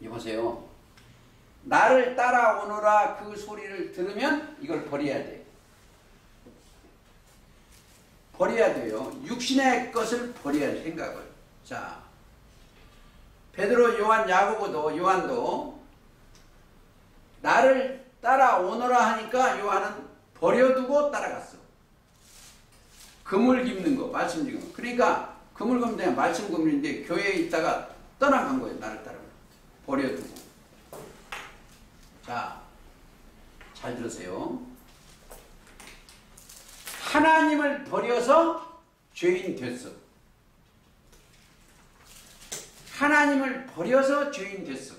Speaker 1: 여보세요. 나를 따라오너라 그 소리를 들으면 이걸 버려야 돼. 버려야 돼요. 육신의 것을 버려야 돼, 생각을. 자, 베드로, 요한, 야고보도, 요한도 나를 따라오너라 하니까 요한은 버려두고 따라갔어. 그물 깁는 거, 말씀 지금. 그러니까 그물 깁는 데 말씀 그물인데 교회에 있다가 떠나간 거예요. 나를 따라 버려두고. 자, 잘 들으세요. 하나님을 버려서 죄인 됐어. 하나님을 버려서 죄인 됐어.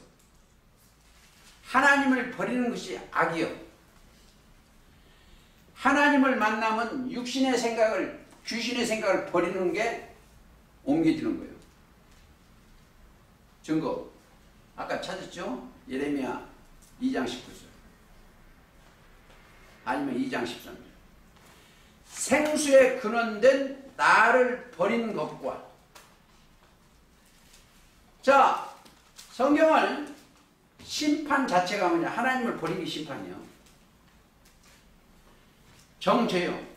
Speaker 1: 하나님을 버리는 것이 악이요. 하나님을 만나면 육신의 생각을, 귀신의 생각을 버리는 게 옮겨지는 거예요. 증거. 아까 찾았죠? 예레미야 2장 19절. 아니면 2장 13절. 생수에 근원된 나를 버린 것과. 자, 성경을 심판 자체가 뭐냐? 하나님을 버리기 심판이요. 정죄요.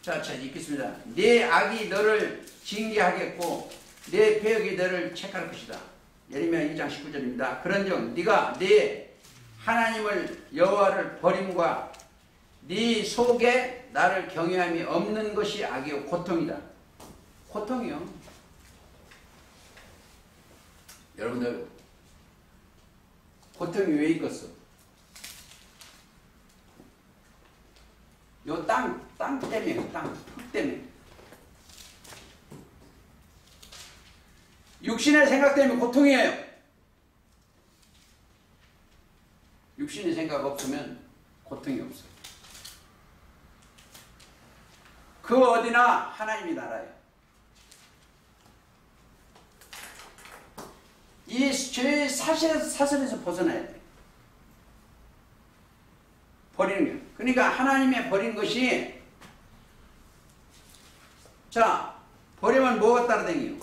Speaker 1: 자, 읽겠습니다. 내 악이 너를 징계하겠고 내 배역이 너를 책할 것이다. 예레미야 2장 19절입니다. 그런즉 네가 내 하나님을 여호와를 버림과 네 속에 나를 경외함이 없는 것이 악이요 고통이다. 고통이요. 여러분들 고통이 왜 있겠어? 요 땅 때문에, 흙 때문에. 육신의 생각 때문에 고통이에요. 육신의 생각 없으면 고통이 없어요. 그 어디나 하나님이 나라예요. 이 죄의 사슬에서 벗어나야 돼. 버리는 거예요. 그러니까 하나님의 버린 것이, 자, 버리면 뭐가 따라다니요?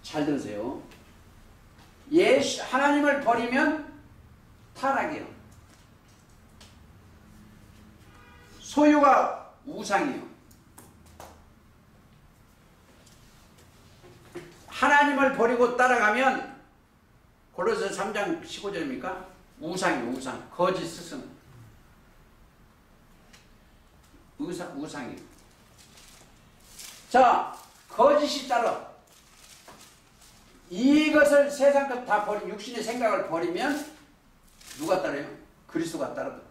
Speaker 1: 잘 들으세요. 하나님을 버리면 타락이요. 소유가 우상이요. 하나님을 버리고 따라가면 골로새 3장 15절입니까? 우상이요, 우상. 거짓 스승. 우상이요. 자, 거짓이 따라. 이것을 세상 것 다 버린 육신의 생각을 버리면 누가 따라요? 그리스도가 따라붙어.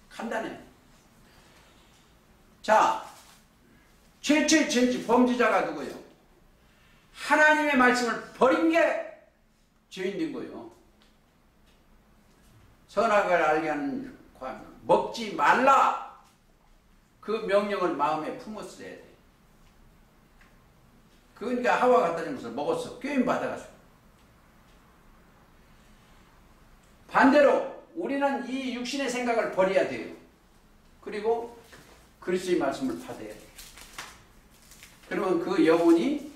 Speaker 1: 간단해. 자, 최초의 범죄자가 누구예요? 하나님의 말씀을 버린 게 죄인인 거예요. 선악을 알게 하는 과 먹지 말라. 그 명령을 마음에 품었어야 돼. 그러니까 하와 갖다 주면서 먹었어. 꾀임 받아가지고. 반대로 우리는 이 육신의 생각을 버려야 돼요. 그리고 그리스도의 말씀을 받아야 돼요. 그러면 그 영혼이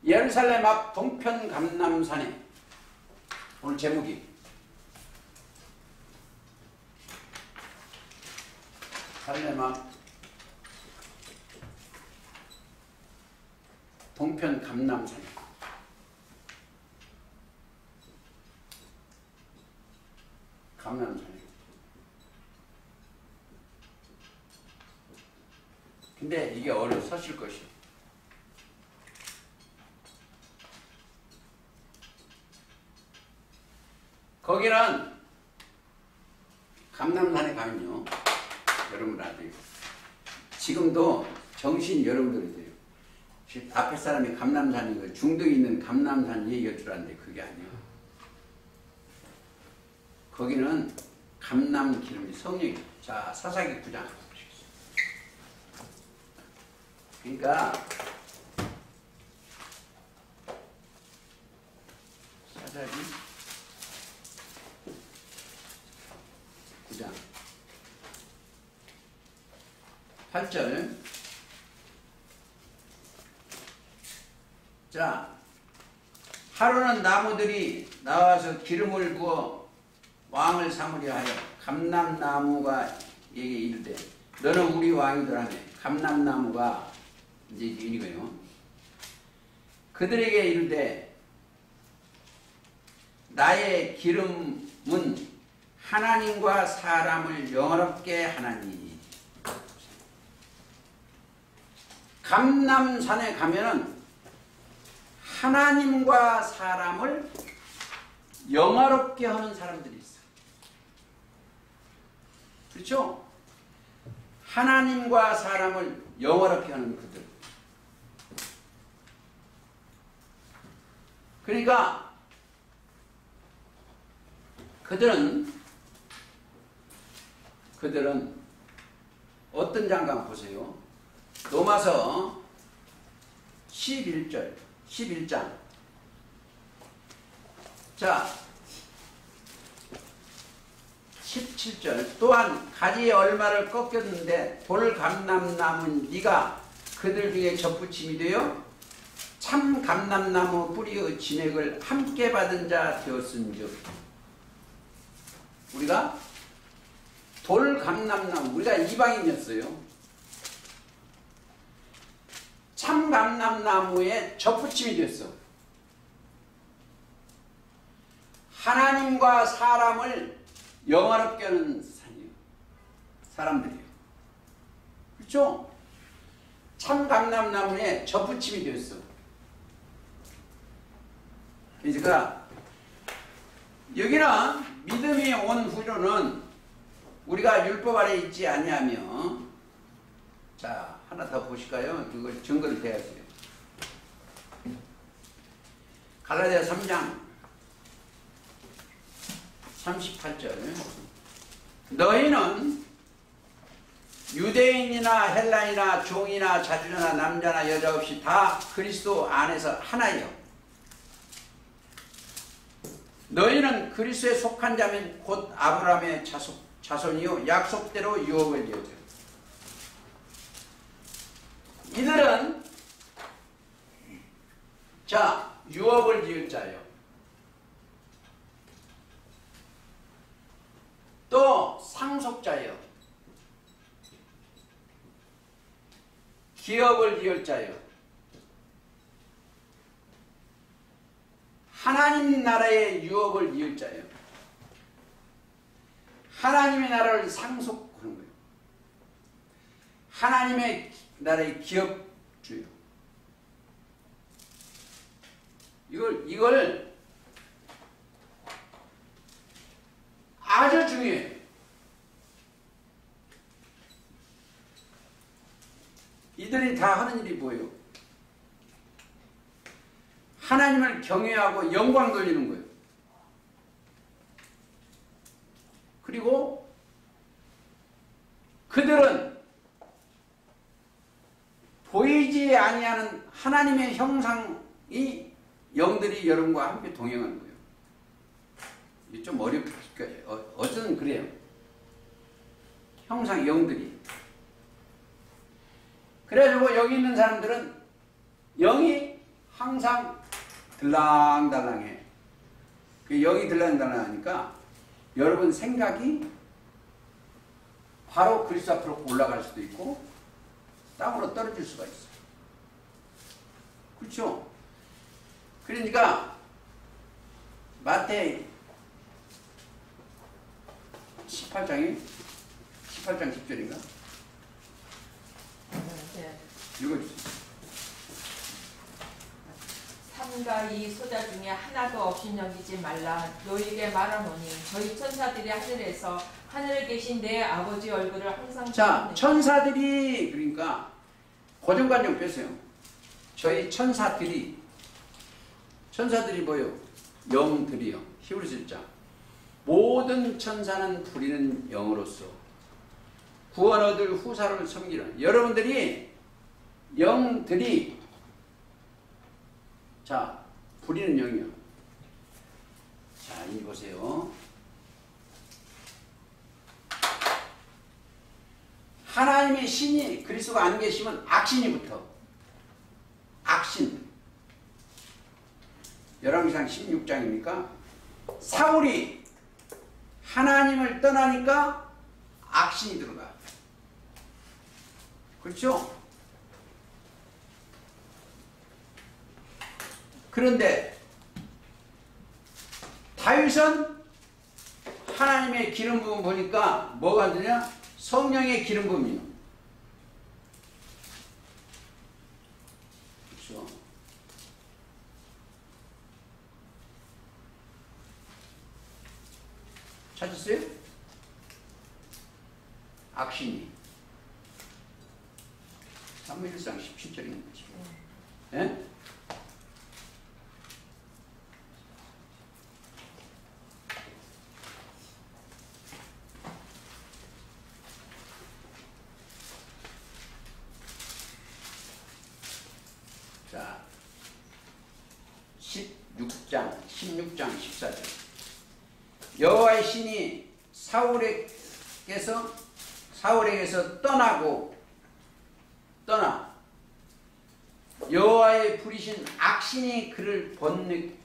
Speaker 1: 예루살렘 앞 동편 감람산에, 오늘 제목이 예루살렘 앞 동편 감람산에 근데 이게 서실 것이요. 거기는 감람산에 가면요, 여러분 아세요? 지금도 정신 여러분들이 돼요. 앞에 사람이 감람산이 중동에 있는 감람산 얘기할 줄 아는데 그게 아니에요. 거기는 감람 기름이 성령이. 자, 사사기 9장. 그러니까 사사기 9장 8절. 자, 하루는 나무들이 나와서 기름을 부어 왕을 삼으려 하여 감람나무가 얘게 이르되 너는 우리 왕이더라 하며 감람나무가 이제 이거요. 그들에게 이르되 나의 기름은 하나님과 사람을 영화롭게 하나니. 감람산에 가면은 하나님과 사람을 영화롭게 하는 사람들이 있어요. 그렇죠? 하나님과 사람을 영화롭게 하는 그들. 그러니까 그들은 어떤 장관 보세요. 로마서 11장. 자, 17절. 또한 가지의 얼마를 꺾였는데 돌감람나무는 네가 그들 중에 접붙임이 되어 참 감람나무 뿌리의 진액을 함께 받은 자 되었은즉. 우리가 돌감람나무, 우리가 이방인이었어요. 참 감람나무에 접붙임이 됐어. 하나님과 사람을 영화롭게 하는 사람들이에요. 그렇죠? 참 감람나무에 접붙임이 되었어. 그러니까 여기는 믿음이 온 후로는 우리가 율법 아래 있지 아니하며, 자, 하나 더 보실까요? 그걸 증거를 대하세요. 갈라디아 3장 38절. 너희는 유대인이나 헬라이나 종이나 자주나 남자나 여자 없이 다 그리스도 안에서 하나요. 너희는 그리스도에 속한 자면 곧 아브라함의 자손이요 약속대로 유업을 지었죠. 이들은 자, 유업을 지을 자요. 또 상속자요. 기업을 지을 자요. 하나님 나라의 유업을 이을 자예요. 하나님의 나라를 상속하는 거예요. 하나님의 나라의 기업주요. 이걸 아주 중요해요. 이들이 다 하는 일이 뭐예요? 하나님을 경외하고 영광 돌리는 거예요. 그리고 그들은 아니하는 하나님의 형상이 영들이 여러분과 함께 동행하는 거예요. 이게 좀 어렵게 어쨌든 그래요. 형상 영들이. 그래가지고 여기 있는 사람들은 영이 항상 들랑달랑해. 그 영이 들랑달랑하니까 여러분 생각이 바로 그리스도 앞으로 올라갈 수도 있고 땅으로 떨어질 수가 있어요. 그렇죠? 그러니까 마태이 18장 10절인가?
Speaker 2: 네.
Speaker 1: 읽어주세요.
Speaker 2: 삼가 이 소자 중에 하나도 없이 여기지 말라. 너희에게 말하노니 저희 천사들이 하늘에서 하늘에 계신 내 아버지 얼굴을 항상
Speaker 1: 자, 천사들이 그러니까 고정관념 뺐어요. 저희 천사들이 뭐요? 영들이요. 히브리서 1장. 모든 천사는 부리는 영으로서 구원 얻을 후사를 섬기는 여러분들이 영들이 자 부리는 영이요. 자 이 보세요. 하나님의 신이 그리스도가 안 계시면 악신이 붙어. 악신. 열왕기상 16장입니까? 사울이 하나님을 떠나니까 악신이 들어가. 그렇죠? 그런데 다윗은 하나님의 기름 부음 보니까 뭐가 되냐? 성령의 기름 부음이요. 그렇죠? 찾았어요? 악신이. 사무엘상 17절인 거지. 예? 자, 16장 14절. 여호와의 신이 사울에게서 떠나 여호와의 부리신 악신이 그를 번뇌케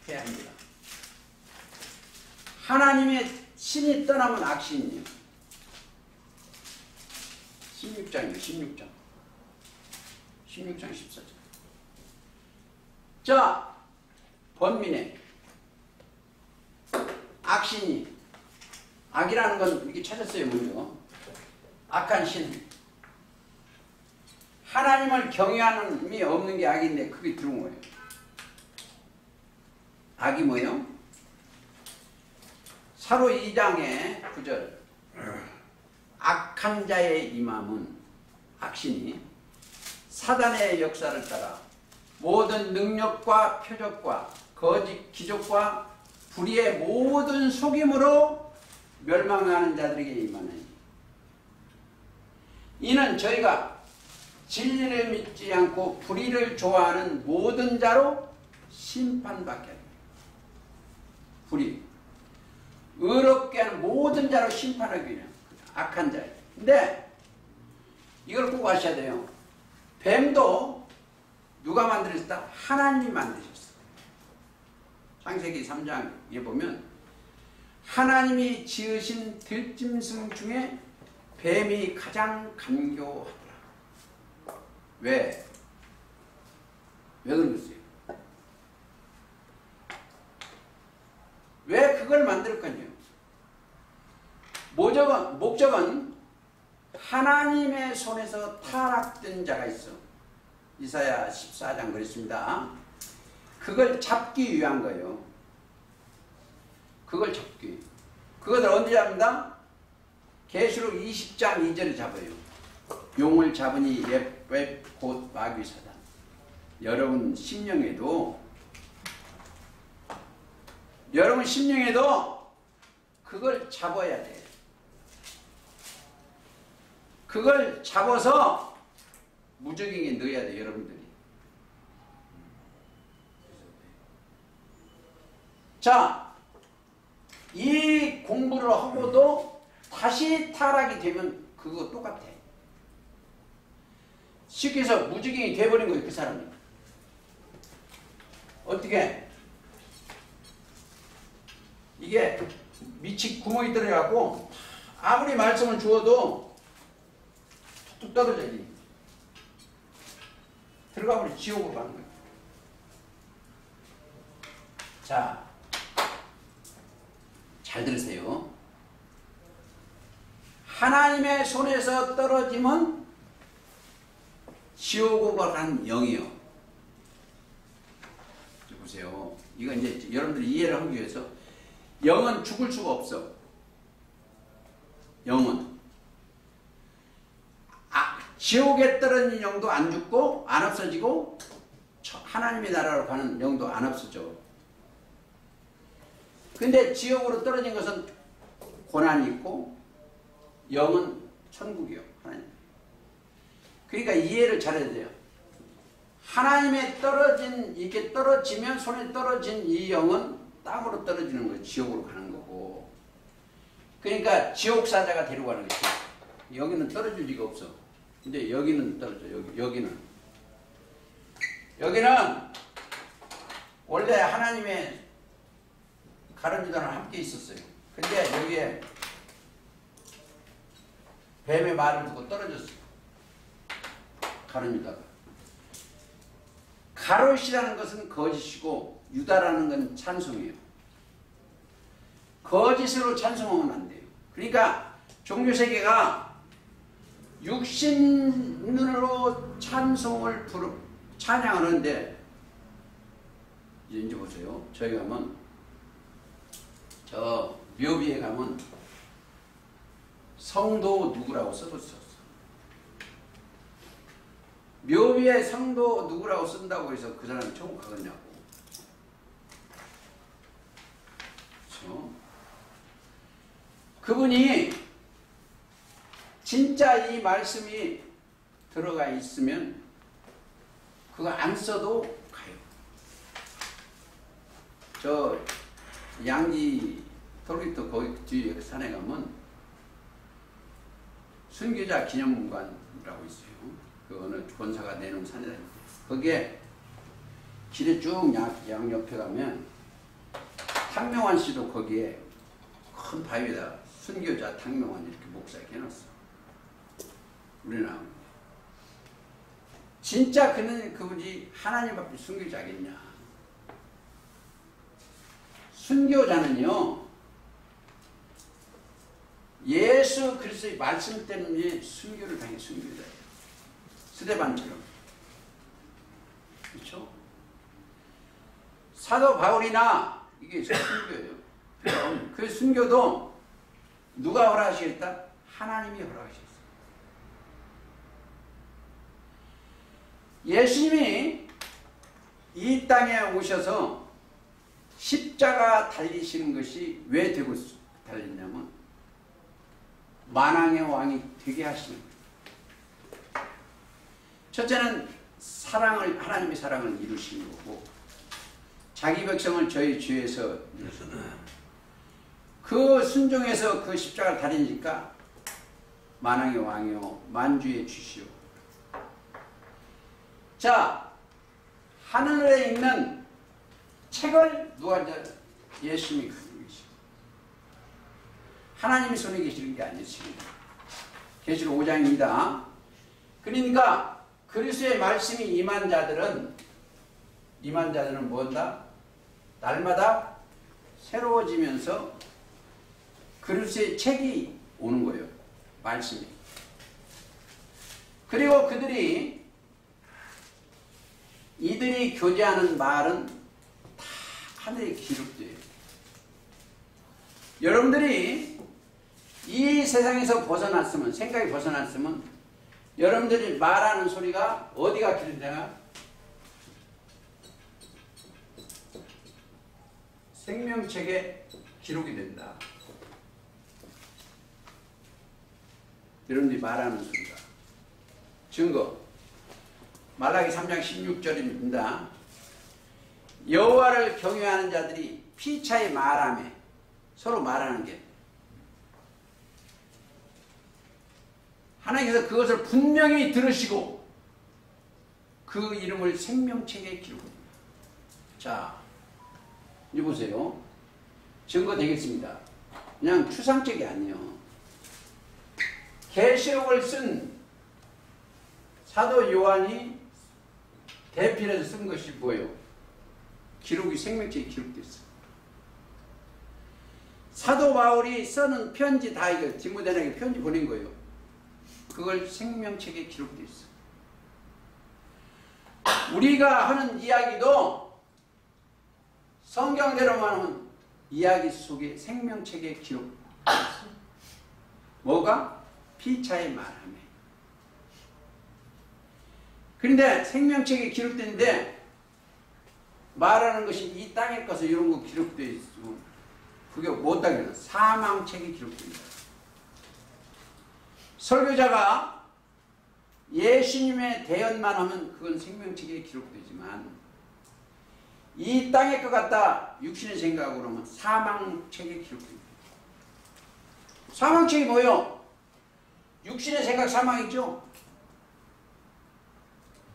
Speaker 1: 합니다. 하나님의 신이 떠나면 악신이에요. 16장 14절. 자, 번민에 악신이, 악이라는 건 이렇게 찾았어요. 뭐죠? 악한 신. 하나님을 경외하는이 없는 게 악인데 그게 들어온 거예요. 악이 뭐예요? 사로 2장의 9절. 악한 자의 임함은 악신이 사단의 역사를 따라 모든 능력과 표적과 거짓 기적과 불의의 모든 속임으로 멸망하는 자들에게 임하느니 이는 저희가 진리를 믿지 않고 불의를 좋아하는 모든 자로 심판받게 합니다. 불의 의롭게 하는 모든 자로 심판하기 위한 악한 자예요. 근데 이걸 꼭 아셔야 돼요. 뱀도 누가 만들었다? 하나님이 만드셨어. 창세기 3장에 보면 하나님이 지으신 들짐승 중에 뱀이 가장 간교하더라. 왜 그러겠어요? 왜 그걸 만들었거든요? 목적은 하나님의 손에서 타락된 자가 있어. 이사야 14장 그랬습니다. 그걸 잡기 위한 거예요. 그걸 잡기. 그것을 언제 잡는다? 계시록 20장 2절에 잡아요. 용을 잡으니 웹 곧 마귀사단. 여러분 심령에도 그걸 잡아야 돼. 그걸 잡아서 무적행에 넣어야 돼, 여러분들이. 자, 이 공부를 하고도 다시 타락이 되면 그거 똑같아. 쉽게 해서 무적행이 돼버린 거예요, 그 사람이. 어떻게? 이게 밑이 구멍이 들어가고 아무리 말씀을 주어도 툭툭 떨어져. 들어가 버리 지옥으로 가는 거예요. 자, 잘 들으세요. 하나님의 손에서 떨어지면 지옥으로 가는 영이요. 보세요. 이건 이제 여러분들이 이해를 하기 위해서, 영은 죽을 수가 없어. 영은 지옥에 떨어진 영도 안 죽고 안 없어지고 하나님의 나라로 가는 영도 안 없어져. 근데 지옥으로 떨어진 것은 고난이 있고 영은 천국이요. 하나님. 그러니까 이해를 잘해야 돼요. 하나님의 이렇게 떨어지면, 손에 떨어진 이 영은 땅으로 떨어지는 거예요. 지옥으로 가는 거고. 그러니까 지옥사자가 데려가는 거죠. 여기는 떨어질 리가 없어. 근데 여기는 떨어져. 여기는 원래 하나님의 가룟유다랑 함께 있었어요. 근데 여기에 뱀의 말을 듣고 떨어졌어요. 가룟유다가. 가롯이라는 것은 거짓이고 유다라는 건 찬송이에요. 거짓으로 찬송하면 안 돼요. 그러니까 종교세계가 육신으로 찬송을 찬양하는데, 이제 보세요. 저희 가면, 저 묘비에 가면 성도 누구라고 써줬어. 묘비에 성도 누구라고 쓴다고 해서 그 사람이 천국 가겠냐고. 그렇죠? 그분이 진짜 이 말씀이 들어가 있으면 그거 안 써도 가요. 저 양지 톨게이트 거기 뒤에 산에 가면 순교자 기념관이라고 있어요. 그 어느 권사가 내놓은 산이다. 거기에 길에 쭉 양옆에 가면 탕명환 씨도 거기에 큰 바위에다 순교자 탕명환 이렇게 목사에 해놨어. 우리나라. 진짜 그분이 하나님 앞에 순교자겠냐? 순교자는요, 예수 그리스도의 말씀 때문에 순교를 당해 순교자예요. 스데반처럼. 그렇죠? 사도 바울이나 이게 순교예요. 그 순교도 누가 허락하시겠다? 하나님이 허락하셨어요. 예수님이 이 땅에 오셔서 십자가 달리시는 것이 왜 되고 달렸냐면 만왕의 왕이 되게 하시는 거예요. 첫째는 하나님의 사랑을 이루신 거고, 자기 백성을 저희 죄에서 그 순종해서 그 십자가를 달리니까 만왕의 왕이요 만주의 주시오. 자, 하늘에 있는 책을 누가 예수님이 가지고 계시고, 하나님이 손에 계시는 게 아니십니다. 계시록 5장입니다. 그러니까 그리스도의 말씀이 임한 자들은 뭔다? 날마다 새로워지면서 그리스도의 책이 오는 거예요. 말씀이. 그리고 이들이 교제하는 말은 다 하늘에 기록돼요. 여러분들이 이 세상에서 벗어났으면, 생각이 벗어났으면, 여러분들이 말하는 소리가 어디가 기록되나? 생명책에 기록이 된다. 여러분들이 말하는 소리가. 증거. 말라기 3장 16절입니다. 여호와를 경외하는 자들이 피차에 말하며, 서로 말하는 게, 하나님께서 그것을 분명히 들으시고 그 이름을 생명책에 기록합니다. 자, 이제 보세요. 증거 되겠습니다. 그냥 추상책이 아니에요. 계시록을 쓴 사도 요한이 대필해서 쓴 것이 뭐예요? 기록이 생명책에 기록되어 있어요. 사도 바울이 쓰는 편지 다 이거 디모데에게 편지 보낸 거예요. 그걸 생명책에 기록되어 있어요. 우리가 하는 이야기도 성경대로만 하는 이야기 속에 생명책에 기록되어 있어요. 뭐가? 피차에 말하며. 그런데 생명책에 기록되는데 말하는 것이 이 땅에 가서 이런 거 기록되어 있으면 그게 뭐 땅이냐? 사망책에 기록됩니다. 설교자가 예수님의 대언만 하면 그건 생명책에 기록되지만 이 땅의 것 같다 육신의 생각으로 하면 사망책에 기록됩니다. 사망책이 뭐예요? 육신의 생각 사망이죠.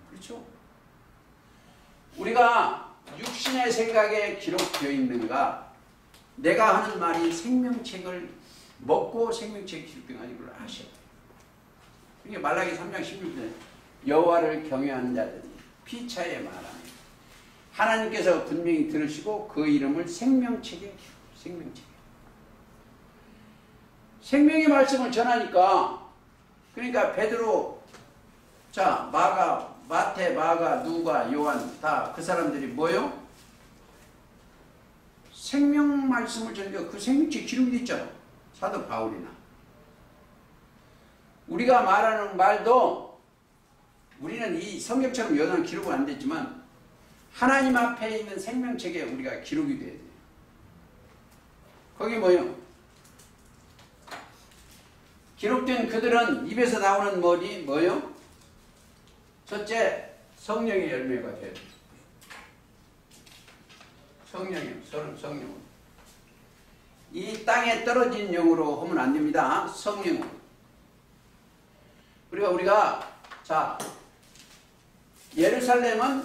Speaker 1: 그렇죠? 우리가 육신의 생각에 기록되어 있는가, 내가 하는 말이 생명책을 먹고 생명책에 기록된 걸 아셔야 돼요. 그러니까 말라기 3장 16절에 여호와를 경외하는 자들이 피차에 말하며 하나님께서 분명히 들으시고 그 이름을 생명책에 생명의 말씀을 전하니까, 그러니까 베드로, 자, 마가, 마태, 마가, 누가, 요한 다 그 사람들이 뭐요? 생명 말씀을 전하니까 그 생명책 기록이 있잖아. 사도 바울이나. 우리가 말하는 말도 우리는 이 성경처럼 여전히 기록은 안 됐지만 하나님 앞에 있는 생명책에 우리가 기록이 돼야 돼요. 거기 뭐요? 기록된 그들은 입에서 나오는 말이 뭐요? 첫째, 성령의 열매가 돼야 돼요. 성령. 이 땅에 떨어진 영으로 하면 안 됩니다. 성령으로. 우리가 자, 예루살렘은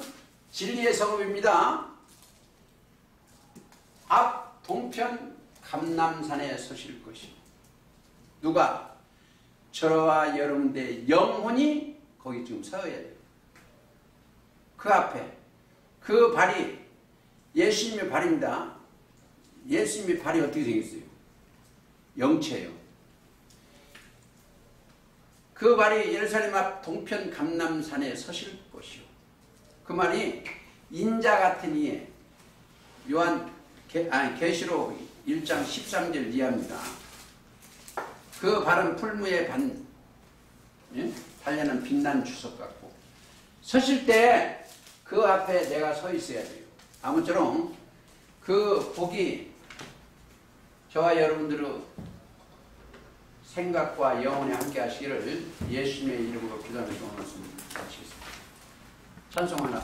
Speaker 1: 진리의 성읍입니다. 앞 동편 감람산에 서실 것이요. 누가? 저와 여러분들의 영혼이 거기 지금 서야 돼요. 그 앞에 그 발이 예수님의 발입니다. 예수님의 발이 어떻게 생겼어요? 영체예요. 그 발이 예루살렘 앞 동편 감람산에 서실 것이요. 그 말이 인자 같은 이에 계시록 1장 13절 이하입니다. 그 발은 풀무에 달려는 빛난 주석 같고 서실 때 그 앞에 내가 서 있어야 돼요. 아무쪼록 그 복이 저와 여러분들의 생각과 영혼에 함께 하시기를 예수님의 이름으로 기도하면서 오늘 말씀 마치겠습니다. 찬송 하나.